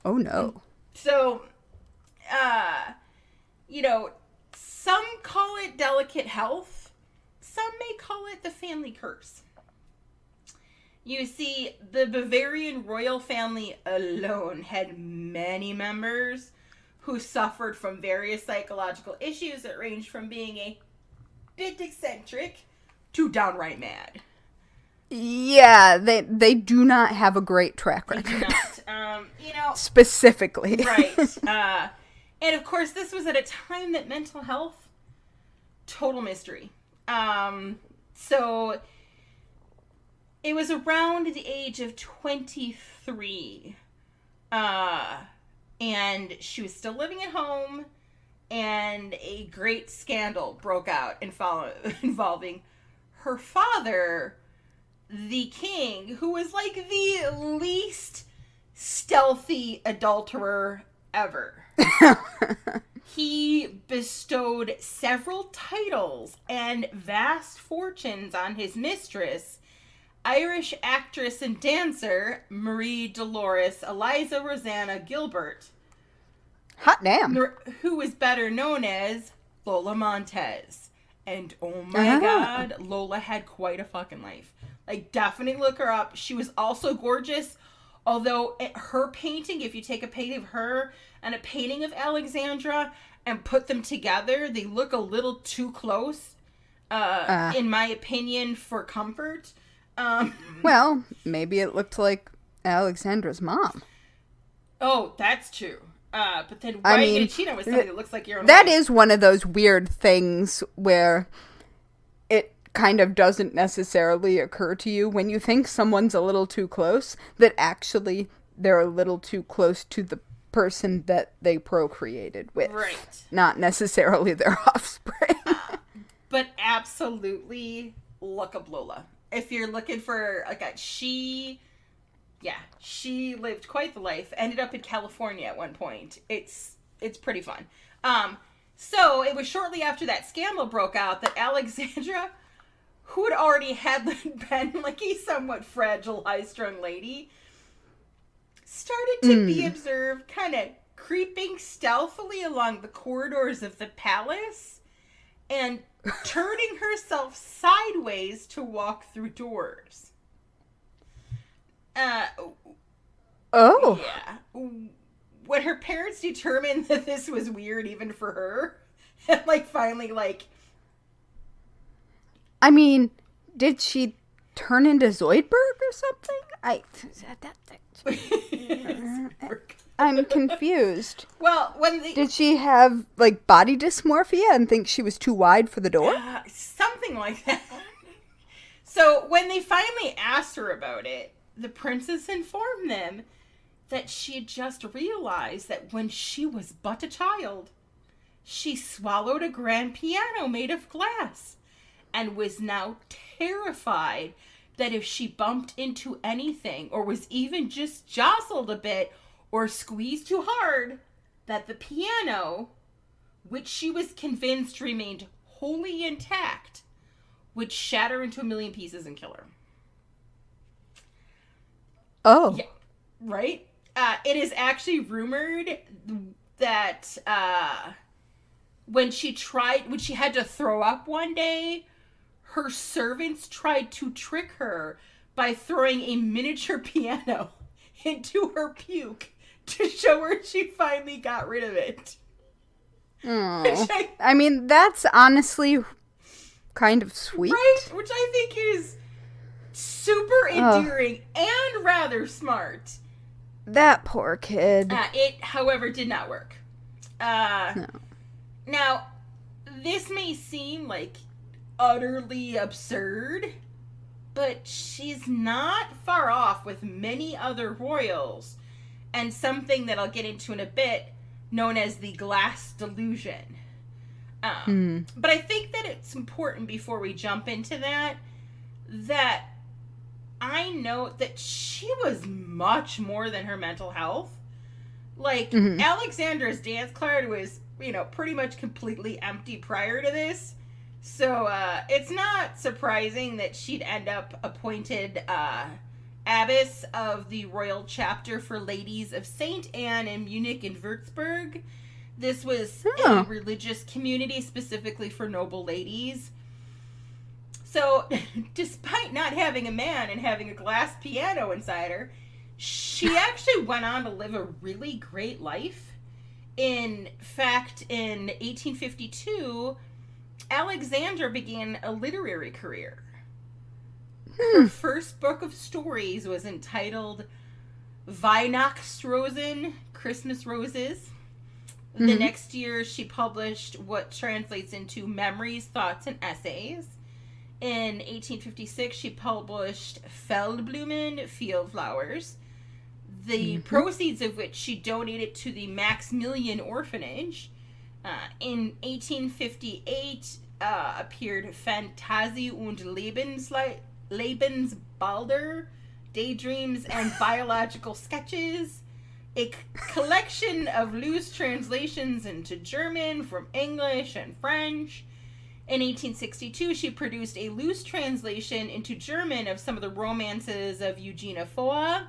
Oh no. So, some call it delicate health. Some may call it the family curse. You see, the Bavarian royal family alone had many members who suffered from various psychological issues that ranged from being a bit eccentric to downright mad. Yeah, they do not have a great track record. They do not. Specifically. Right. And of course, this was at a time that mental health, total mystery. So it was around the age of 23. And she was still living at home, and a great scandal broke out involving her father, the king, who was like the least stealthy adulterer ever. He bestowed several titles and vast fortunes on his mistress, Irish actress and dancer Marie Dolores Eliza Rosanna Gilbert. Hot damn. Who was better known as Lola Montez. And oh my god, Lola had quite a fucking life. Like, definitely look her up. She was also gorgeous. Although her painting, if you take a painting of her and a painting of Alexandra and put them together, they look a little too close, in my opinion, for comfort. Well, maybe it looked like Alexandra's mom. Oh, that's true. But then why are you going to cheat on with somebody that looks like your own That wife? is one of those weird things where it kind of doesn't necessarily occur to you when you think someone's a little too close, that actually they're a little too close to the person that they procreated with. Right. Not necessarily their offspring. But absolutely look up Lola. If you're looking for, like, she lived quite the life. Ended up in California at one point. It's pretty fun. So it was shortly after that scandal broke out that Alexandra, who had already been like a somewhat fragile, high-strung lady, started to be observed kind of creeping stealthily along the corridors of the palace and turning herself sideways to walk through doors. Oh. Yeah. When her parents determined that this was weird even for her, and, like, finally, like... I mean, did she turn into Zoidberg or something? I'm confused. Well, when they... Did she have, like, body dysmorphia and think she was too wide for the door? Something like that. So, when they finally asked her about it, the princess informed them that she had just realized that when she was but a child, she swallowed a grand piano made of glass and was now terrified that if she bumped into anything or was even just jostled a bit or squeezed too hard, that the piano, which she was convinced remained wholly intact, would shatter into a million pieces and kill her. Oh. Yeah, right? It is actually rumored that when she had to throw up one day, her servants tried to trick her by throwing a miniature piano into her puke to show her she finally got rid of it. Oh. I mean, that's honestly kind of sweet. Right? Which I think is super endearing and rather smart. That poor kid. It, however, did not work. No. Now, this may seem like utterly absurd, but she's not far off with many other royals, and something that I'll get into in a bit, known as the glass delusion. But I think that it's important before we jump into that I note that she was much more than her mental health. Like, Alexandra's dance card was, pretty much completely empty prior to this. So, it's not surprising that she'd end up appointed abbess of the royal chapter for ladies of St. Anne in Munich and Würzburg. This was a religious community specifically for noble ladies. So, despite not having a man and having a glass piano inside her, she actually went on to live a really great life. In fact, in 1852, Alexandra began a literary career. Her first book of stories was entitled Weihnachtsrosen, Christmas Roses, The next year, she published what translates into Memories, Thoughts, and Essays. In 1856, she published Feldblumen, Field Flowers, the proceeds of which she donated to the Maximilian Orphanage. In 1858, appeared Fantasie und Lebensbilder, Daydreams and Biological Sketches, a collection of loose translations into German from English and French. In 1862, she produced a loose translation into German of some of the romances of Eugenia Foa.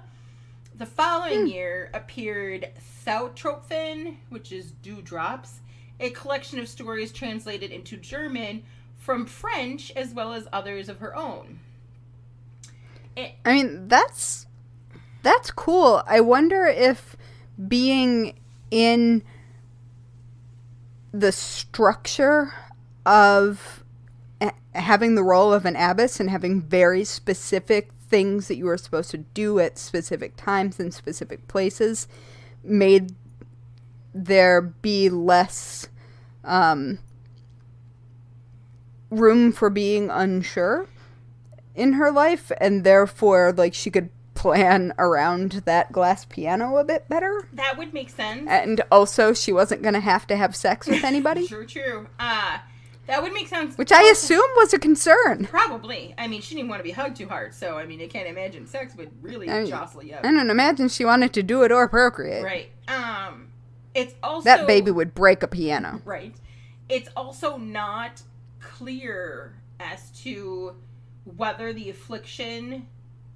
The following year appeared Thautropen, which is Dewdrops, a collection of stories translated into German from French as well as others of her own. I mean, that's cool. I wonder if being in the structure of having the role of an abbess and having very specific things that you were supposed to do at specific times in specific places made there be less room for being unsure in her life, and therefore, like, she could plan around that glass piano a bit better. That would make sense. And also, she wasn't going to have sex with anybody. True. That would make sense. Which I assume was a concern. Probably. I mean, she didn't want to be hugged too hard, so, I mean, I can't imagine sex would really jostle you up. I don't imagine she wanted to do it or procreate. Right. It's also... That baby would break a piano. Right. It's also not clear as to whether the affliction,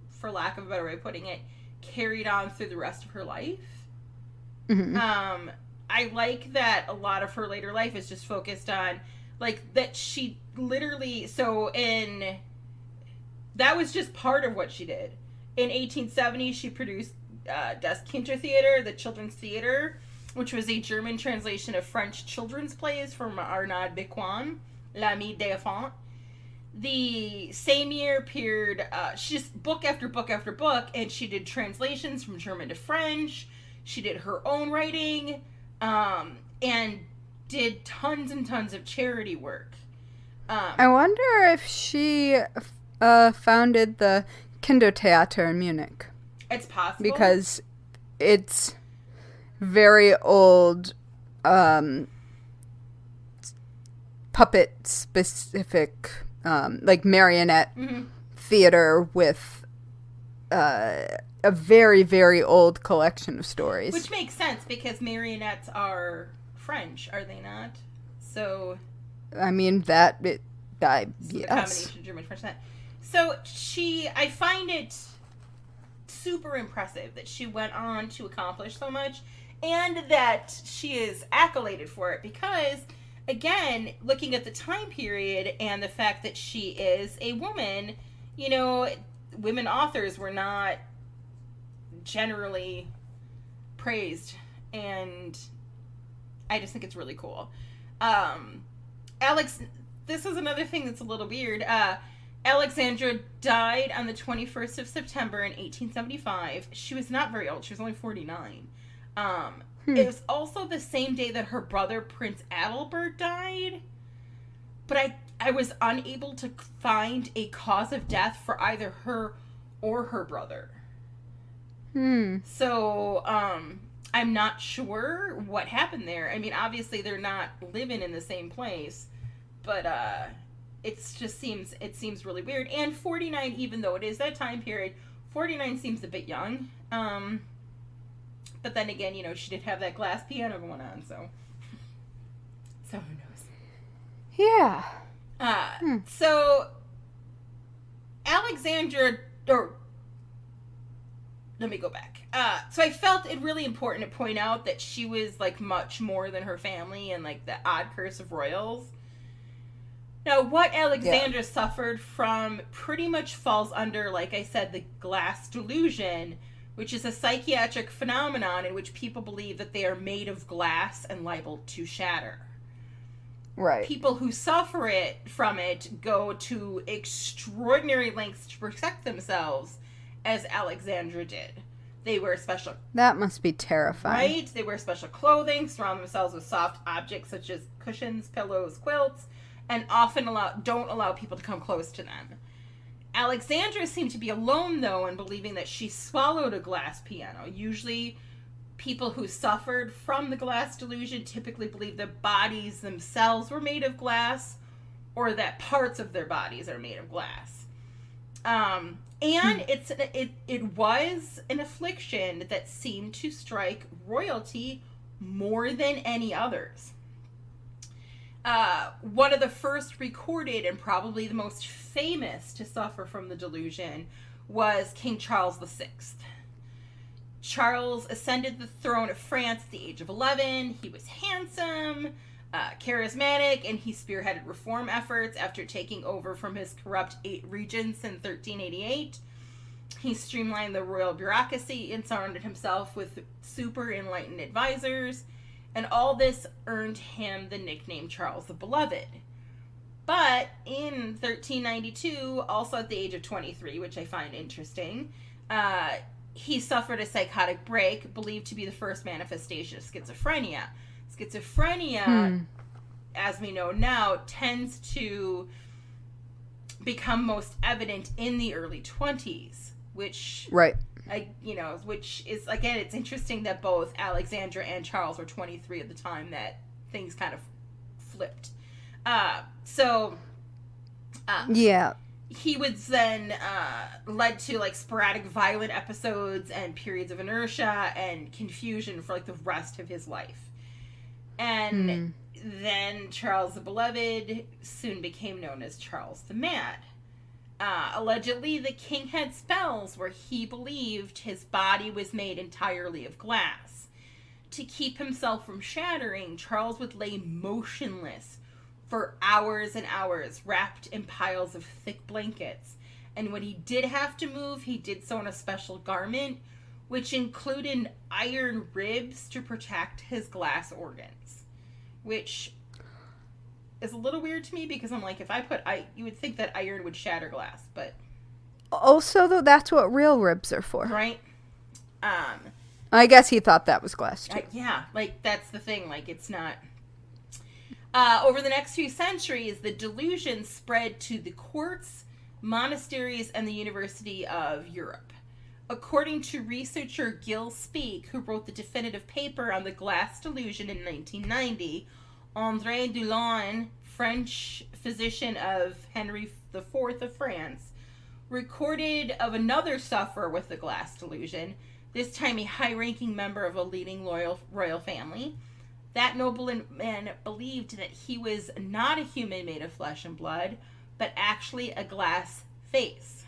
for lack of a better way of putting it, carried on through the rest of her life. Mm-hmm. I like that a lot of her later life is just focused on, like, that she literally, that was just part of what she did. In 1870, she produced Das Kindertheater, the Children's Theater, which was a German translation of French children's plays from Arnaud Béquan, L'Ami des Enfants. The same year appeared, she just book after book after book, and she did translations from German to French. She did her own writing, and did tons and tons of charity work. I wonder if she founded the Kindertheater in Munich. It's possible. Because it's very old, puppet-specific, like marionette theater with a very, very old collection of stories. Which makes sense, because marionettes are French, are they not? So... I mean, so yes. the combination German-French. So I find it super impressive that she went on to accomplish so much, and that she is accoladed for it, because, again, looking at the time period and the fact that she is a woman, you know, women authors were not generally praised, and I just think it's really cool. This is another thing that's a little weird. Alexandra died on the 21st of September in 1875. She was not very old. She was only 49. It was also the same day that her brother, Prince Adalbert, died. But I was unable to find a cause of death for either her or her brother. So, I'm not sure what happened there. I mean, obviously they're not living in the same place, but it seems really weird. And 49, even though it is that time period, 49 seems a bit young. But then again, you know, she did have that glass piano going on, so who knows? Yeah. So Alexandra, let me go back. So I felt it really important to point out that she was, like, much more than her family and, like, the odd curse of royals. Now, what Alexandra suffered from pretty much falls under, like I said, the glass delusion, which is a psychiatric phenomenon in which people believe that they are made of glass and liable to shatter. Right. People who suffer from it go to extraordinary lengths to protect themselves, as Alexandra did. They wear special... That must be terrifying. Right? They wear special clothing, surround themselves with soft objects such as cushions, pillows, quilts, and often don't allow people to come close to them. Alexandra seemed to be alone, though, in believing that she swallowed a glass piano. Usually, people who suffered from the glass delusion typically believed that bodies themselves were made of glass, or that parts of their bodies are made of glass. And it was an affliction that seemed to strike royalty more than any others. One of the first recorded and probably the most famous to suffer from the delusion was King Charles VI. Charles ascended the throne of France at the age of 11. He was handsome, charismatic, and he spearheaded reform efforts after taking over from his corrupt regents in 1388. He streamlined the royal bureaucracy and surrounded himself with super enlightened advisors, and all this earned him the nickname Charles the Beloved. But in 1392, also at the age of 23, which I find interesting, he suffered a psychotic break, believed to be the first manifestation of schizophrenia. Schizophrenia, as we know now, tends to become most evident in the early 20s, which... Right. Which is, again, it's interesting that both Alexandra and Charles were 23 at the time that things kind of flipped. Yeah. He was then led to, like, sporadic violent episodes and periods of inertia and confusion for, like, the rest of his life. And then Charles the Beloved soon became known as Charles the Mad. Allegedly, the king had spells where he believed his body was made entirely of glass. To keep himself from shattering, Charles would lay motionless for hours and hours, wrapped in piles of thick blankets. And when he did have to move, he did so in a special garment, which included iron ribs to protect his glass organs. Which is a little weird to me, because I'm like, if I put you would think that iron would shatter glass, but also, though, that's what real ribs are for, right? I guess he thought that was glass too. Yeah, like, that's the thing. Like, it's not. Over the next few centuries, the delusion spread to the courts, monasteries, and the University of Europe. According to researcher Gil Speake, who wrote the definitive paper on the glass delusion in 1990, André Delusion, French physician of Henry IV of France, recorded of another sufferer with the glass delusion, this time a high-ranking member of a leading royal family. That nobleman believed that he was not a human made of flesh and blood, but actually a glass vase.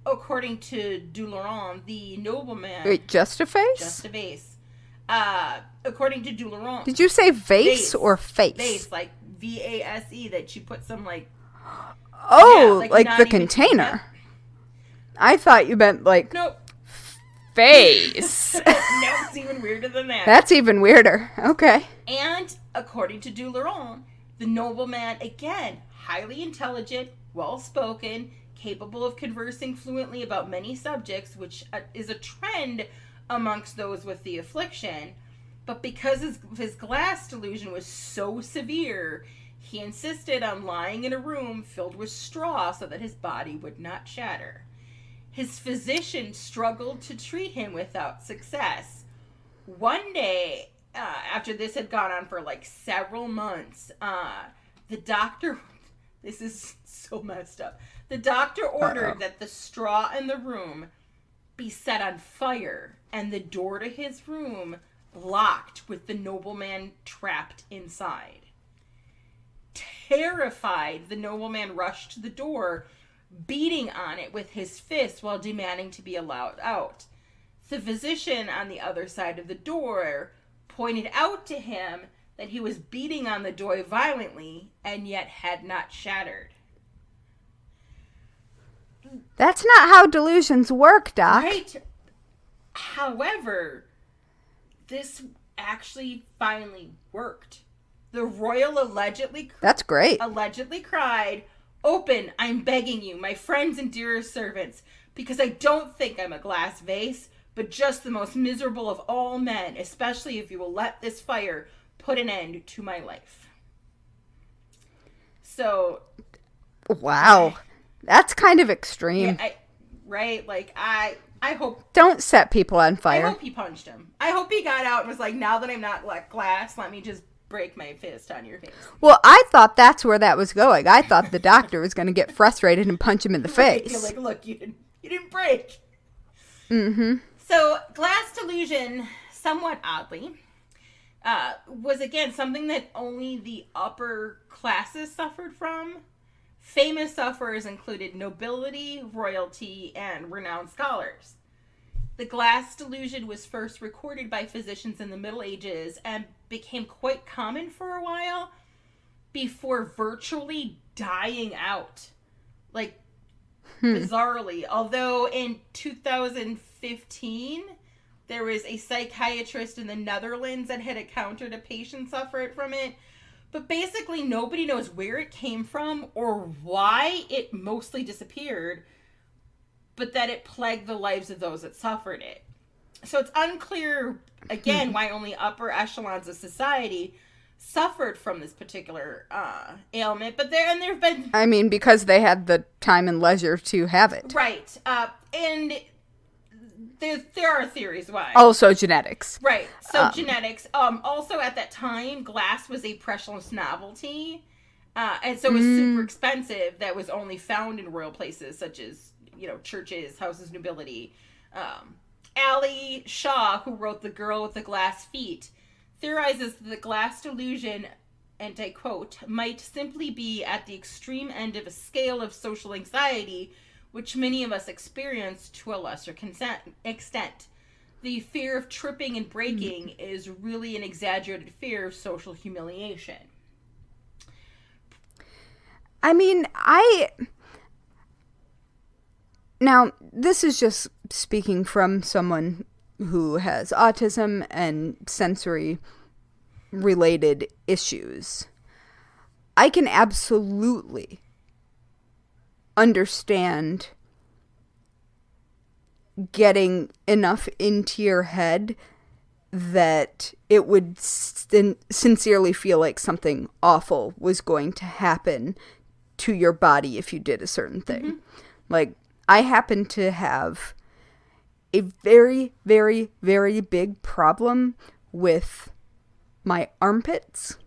According to Delusion, the nobleman... Wait, just a face? Just a vase. According to Delusion... Did you say vase or face? Vase, like V-A-S-E, that you put some, like... Oh, yeah, like the container. Yep. I thought you meant, like... Nope. Face. No, it's even weirder than that. That's even weirder. Okay. And according to Delusion, the nobleman, again, highly intelligent, well-spoken, capable of conversing fluently about many subjects, which is a trend amongst those with the affliction. But because his glass delusion was so severe, he insisted on lying in a room filled with straw so that his body would not shatter. His physician struggled to treat him without success. One day, after this had gone on for like several months, the doctor... This is so messed up. The doctor ordered that the straw in the room be set on fire and the door to his room locked with the nobleman trapped inside. Terrified, the nobleman rushed to the door, beating on it with his fist while demanding to be allowed out. The physician on the other side of the door pointed out to him that he was beating on the door violently and yet had not shattered. That's not how delusions work, Doc. Right? However, this actually finally worked. The royal That's great. allegedly cried, "Open, I'm begging you, my friends and dearest servants, because I don't think I'm a glass vase, but just the most miserable of all men, especially if you will let this fire put an end to my life. So... Wow. That's kind of extreme. Yeah, right? Like, I hope... Don't set people on fire. I hope he punched him. I hope he got out and was like, now that I'm not glass, let me just break my fist on your face. Well, I thought that's where that was going. I thought the doctor was going to get frustrated and punch him in the face. You're like, look, you didn't break. Mm-hmm. So, glass delusion, somewhat oddly, was, again, something that only the upper classes suffered from. Famous sufferers included nobility, royalty, and renowned scholars. The glass delusion was first recorded by physicians in the Middle Ages and became quite common for a while before virtually dying out. Like, bizarrely. Although in 2015, there was a psychiatrist in the Netherlands that had encountered a patient suffered from it. But basically, nobody knows where it came from or why it mostly disappeared, but that it plagued the lives of those that suffered it. So it's unclear, again, why only upper echelons of society suffered from this particular ailment. But there have been... I mean, because they had the time and leisure to have it. Right. And there are theories why. Also genetics. Right. So genetics. Also, at that time, glass was a precious novelty. And so it was super expensive. That was only found in royal places such as, churches, houses, nobility. Ali Shaw, who wrote The Girl with the Glass Feet, theorizes that the glass delusion, and I quote, might simply be at the extreme end of a scale of social anxiety, which many of us experience to a lesser extent. The fear of tripping and breaking is really an exaggerated fear of social humiliation. I mean, Now, this is just speaking from someone who has autism and sensory-related issues. I can absolutely understand getting enough into your head that it would sincerely feel like something awful was going to happen to your body if you did a certain thing. Mm-hmm. Like, I happen to have a very, very, very big problem with my armpits.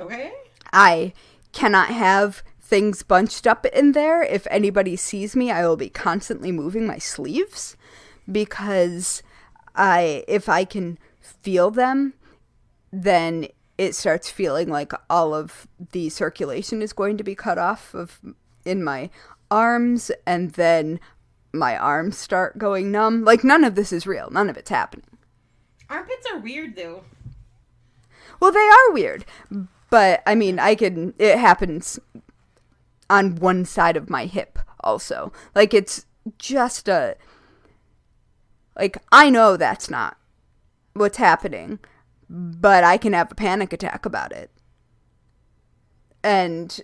Okay. I cannot have things bunched up in there. If anybody sees me, I will be constantly moving my sleeves because if I can feel them, then it starts feeling like all of the circulation is going to be cut off in my arms, and then my arms start going numb. Like, none of this is real. None of it's happening. Armpits are weird, though. Well, they are weird, but I mean, it happens on one side of my hip also. Like, it's just I know that's not what's happening, but I can have a panic attack about it. And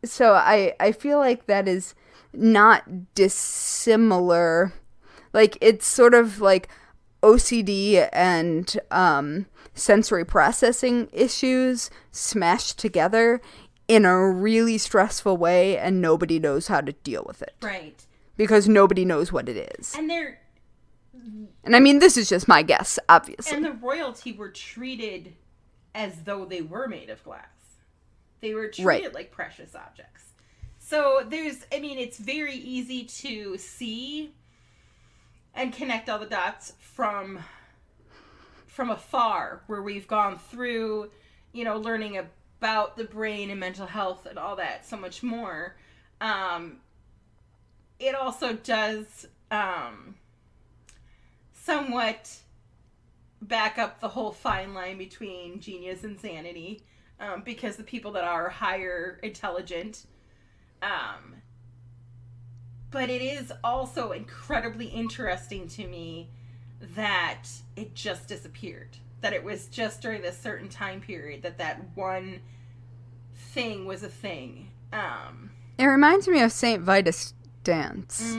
so I feel like that is not dissimilar. Like, it's sort of like OCD and sensory processing issues smashed together in a really stressful way, and nobody knows how to deal with it. Right. Because nobody knows what it is. And I mean, this is just my guess, obviously. And the royalty were treated as though they were made of glass. They were treated like precious objects. So it's very easy to see and connect all the dots from afar, where we've gone through, learning about the brain and mental health and all that so much more. It also does somewhat back up the whole fine line between genius and sanity, because the people that are higher intelligent, but it is also incredibly interesting to me that it just disappeared. That it was just during this certain time period that one thing was a thing. It reminds me of St. Vitus' dance.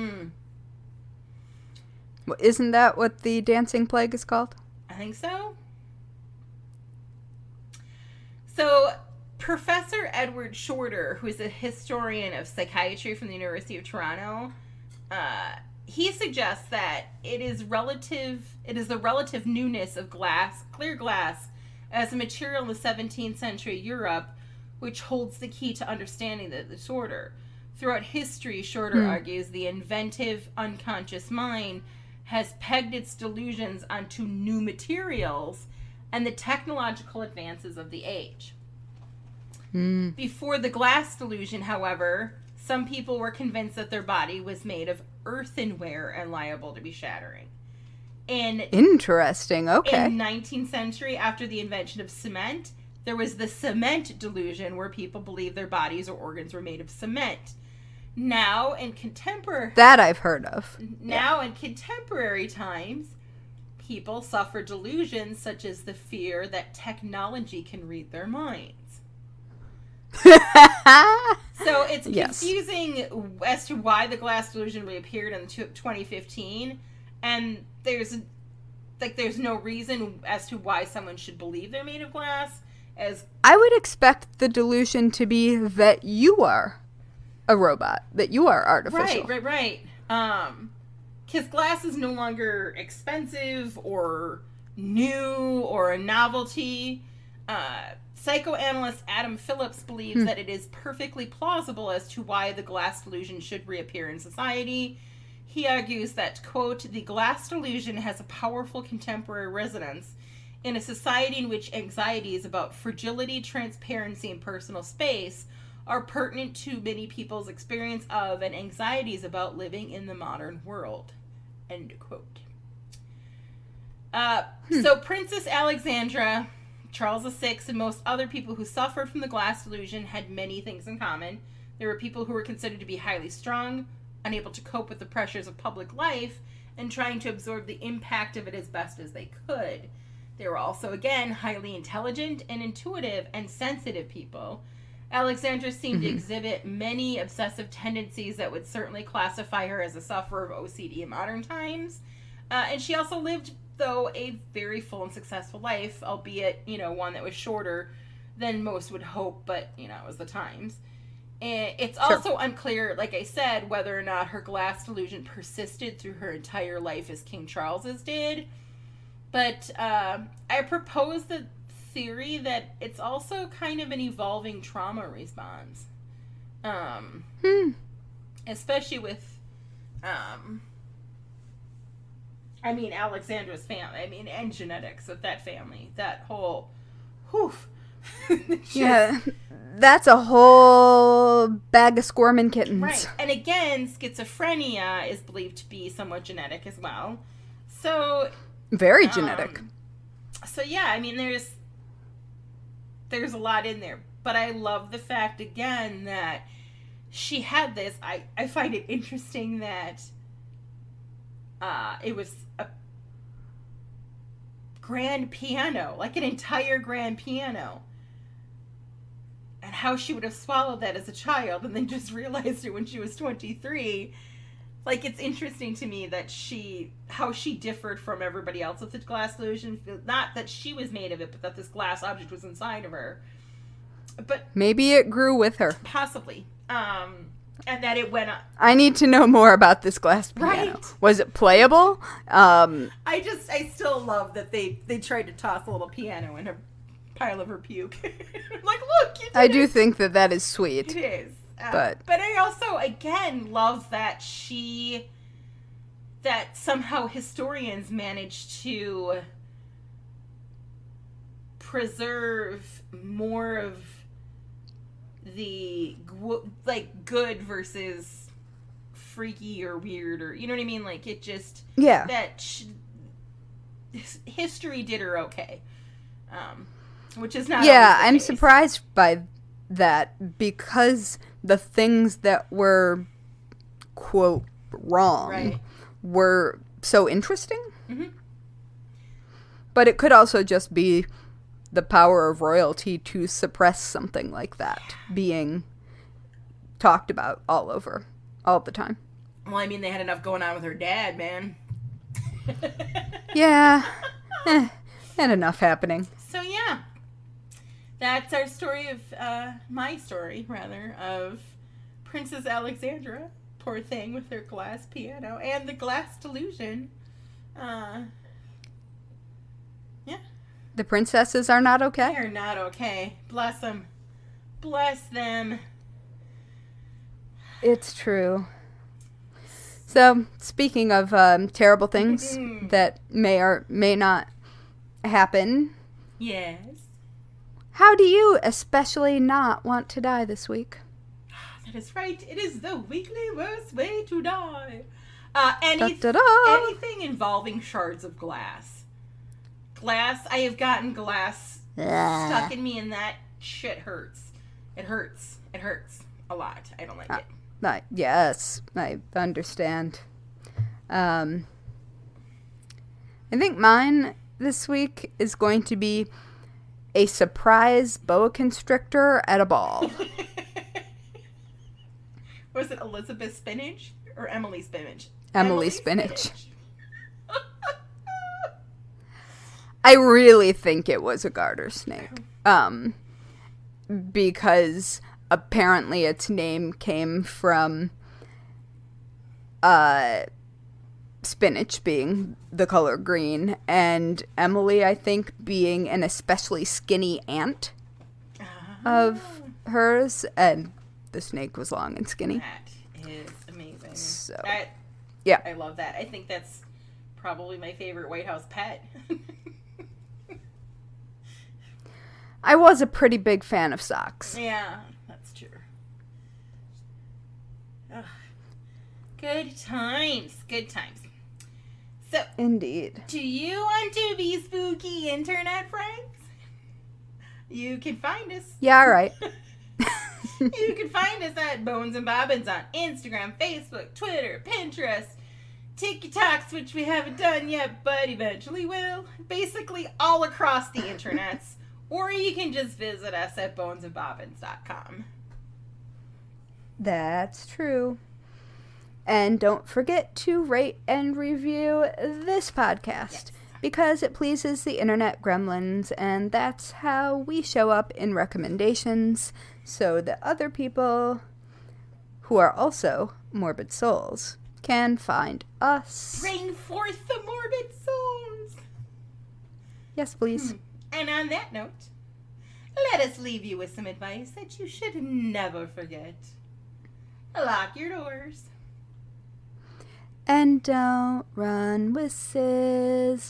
Isn't that what the dancing plague is called? I think so. So, Professor Edward Shorter, who is a historian of psychiatry from the University of Toronto, he suggests that it is the relative newness of clear glass, as a material in the 17th century Europe, which holds the key to understanding the disorder. Throughout history, Shorter argues, the inventive, unconscious mind has pegged its delusions onto new materials and the technological advances of the age. Before the glass delusion, however, some people were convinced that their body was made of earthenware and liable to be shattering. Interesting, okay. In the 19th century, after the invention of cement, there was the cement delusion, where people believed their bodies or organs were made of cement. Now, in contemporary... That I've heard of. Now, in contemporary times, people suffer delusions such as the fear that technology can read their minds. So it's confusing as to why the glass delusion reappeared in 2015, and there's no reason as to why someone should believe they're made of glass. As I would expect the delusion to be that you are a robot, that you are artificial. Right. Because glass is no longer expensive or new or a novelty. Psychoanalyst Adam Phillips believes that it is perfectly plausible as to why the glass delusion should reappear in society. He argues that, quote, the glass delusion has a powerful contemporary resonance in a society in which anxieties about fragility, transparency, and personal space are pertinent to many people's experience of and anxieties about living in the modern world, end quote. So Princess Alexandra, Charles VI, and most other people who suffered from the glass delusion had many things in common. There were people who were considered to be highly strung, unable to cope with the pressures of public life, and trying to absorb the impact of it as best as they could. They were also, again, highly intelligent and intuitive and sensitive people. Alexandra seemed to exhibit many obsessive tendencies that would certainly classify her as a sufferer of OCD in modern times. And she also lived, though, a very full and successful life, albeit, one that was shorter than most would hope, but, it was the times. And it's also unclear, like I said, whether or not her glass delusion persisted through her entire life as King Charles's did. But I propose the theory that it's also kind of an evolving trauma response. Especially with, Alexandra's family, and genetics of that family. That whole, yeah, that's a whole bag of squirming kittens. Right. And again, schizophrenia is believed to be somewhat genetic as well. So... Very genetic. So yeah, there's a lot in there. But I love the fact, again, that she had this. I find it interesting that it was a grand piano, like an entire grand piano. And how she would have swallowed that as a child and then just realized it when she was 23. Like, it's interesting to me that how she differed from everybody else with the glass delusion. Not that she was made of it, but that this glass object was inside of her. But maybe it grew with her. Possibly. And that it went up. I need to know more about this glass piano. Right. Was it playable? I still love that they tried to toss a little piano in a pile of her puke. Like, look, you did I do think that is sweet. It is. But I also, again, love that that somehow historians managed to preserve more of the, good versus freaky or weird, or, you know what I mean? Like, it just, that history did her okay. Which is not always the I'm case. surprised by that, because the things that were, quote, wrong were so interesting. Mm-hmm. But it could also just be the power of royalty to suppress something like that being talked about all over, all the time. Well, they had enough going on with her dad, man. Yeah. And enough happening. So yeah, that's our story of, my story, rather, of Princess Alexandra. Poor thing with her glass piano and the glass delusion. Yeah. The princesses are not okay? They're not okay. Bless them. Bless them. It's true. So, speaking of terrible things that may or may not happen, Yes. how do you especially not want to die this week? That is right. It is the weekly worst way to die. Da-da-da. Anything involving shards of glass. I have gotten glass stuck in me, and that shit hurts. It hurts. It hurts a lot. I don't like it. Yes, I understand. I think mine this week is going to be a surprise boa constrictor at a ball. Was it Elizabeth Spinach or Emily Spinach? Emily Spinach. I really think it was a garter snake. Because apparently its name came from spinach being the color green, and Emily, I think, being an especially skinny aunt of hers, and the snake was long and skinny. That is amazing. So, Yeah. I love that. I think that's probably my favorite White House pet. I was a pretty big fan of socks. Yeah, that's true. Ugh. Good times. Good times. So, Indeed. do you want to be spooky internet friends? You can find us. Yeah, all right. You can find us at Bones and Bobbins on Instagram, Facebook, Twitter, Pinterest, TikToks, which we haven't done yet, but eventually will. Basically all across the internets. Or you can just visit us at bonesandbobbins.com. That's true. And don't forget to rate and review this podcast, because it pleases the internet gremlins, and that's how we show up in recommendations, so that other people who are also morbid souls can find us. Bring forth the morbid souls. Yes, please. And on that note, let us leave you with some advice that you should never forget. Lock your doors. And don't run with scissors.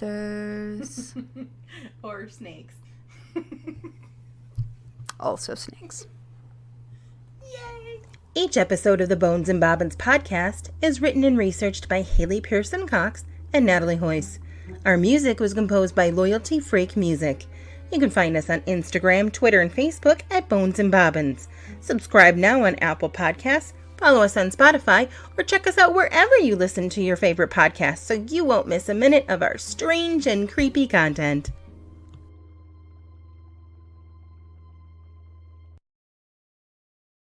Or snakes. Also snakes. Yay! Each episode of the Bones and Bobbins podcast is written and researched by Haley Pierson-Cox and Natalie Hoyce. Our music was composed by Loyalty Freak Music. You can find us on Instagram, Twitter, and Facebook at Bones and Bobbins. Subscribe now on Apple Podcasts, follow us on Spotify, or check us out wherever you listen to your favorite podcasts so you won't miss a minute of our strange and creepy content.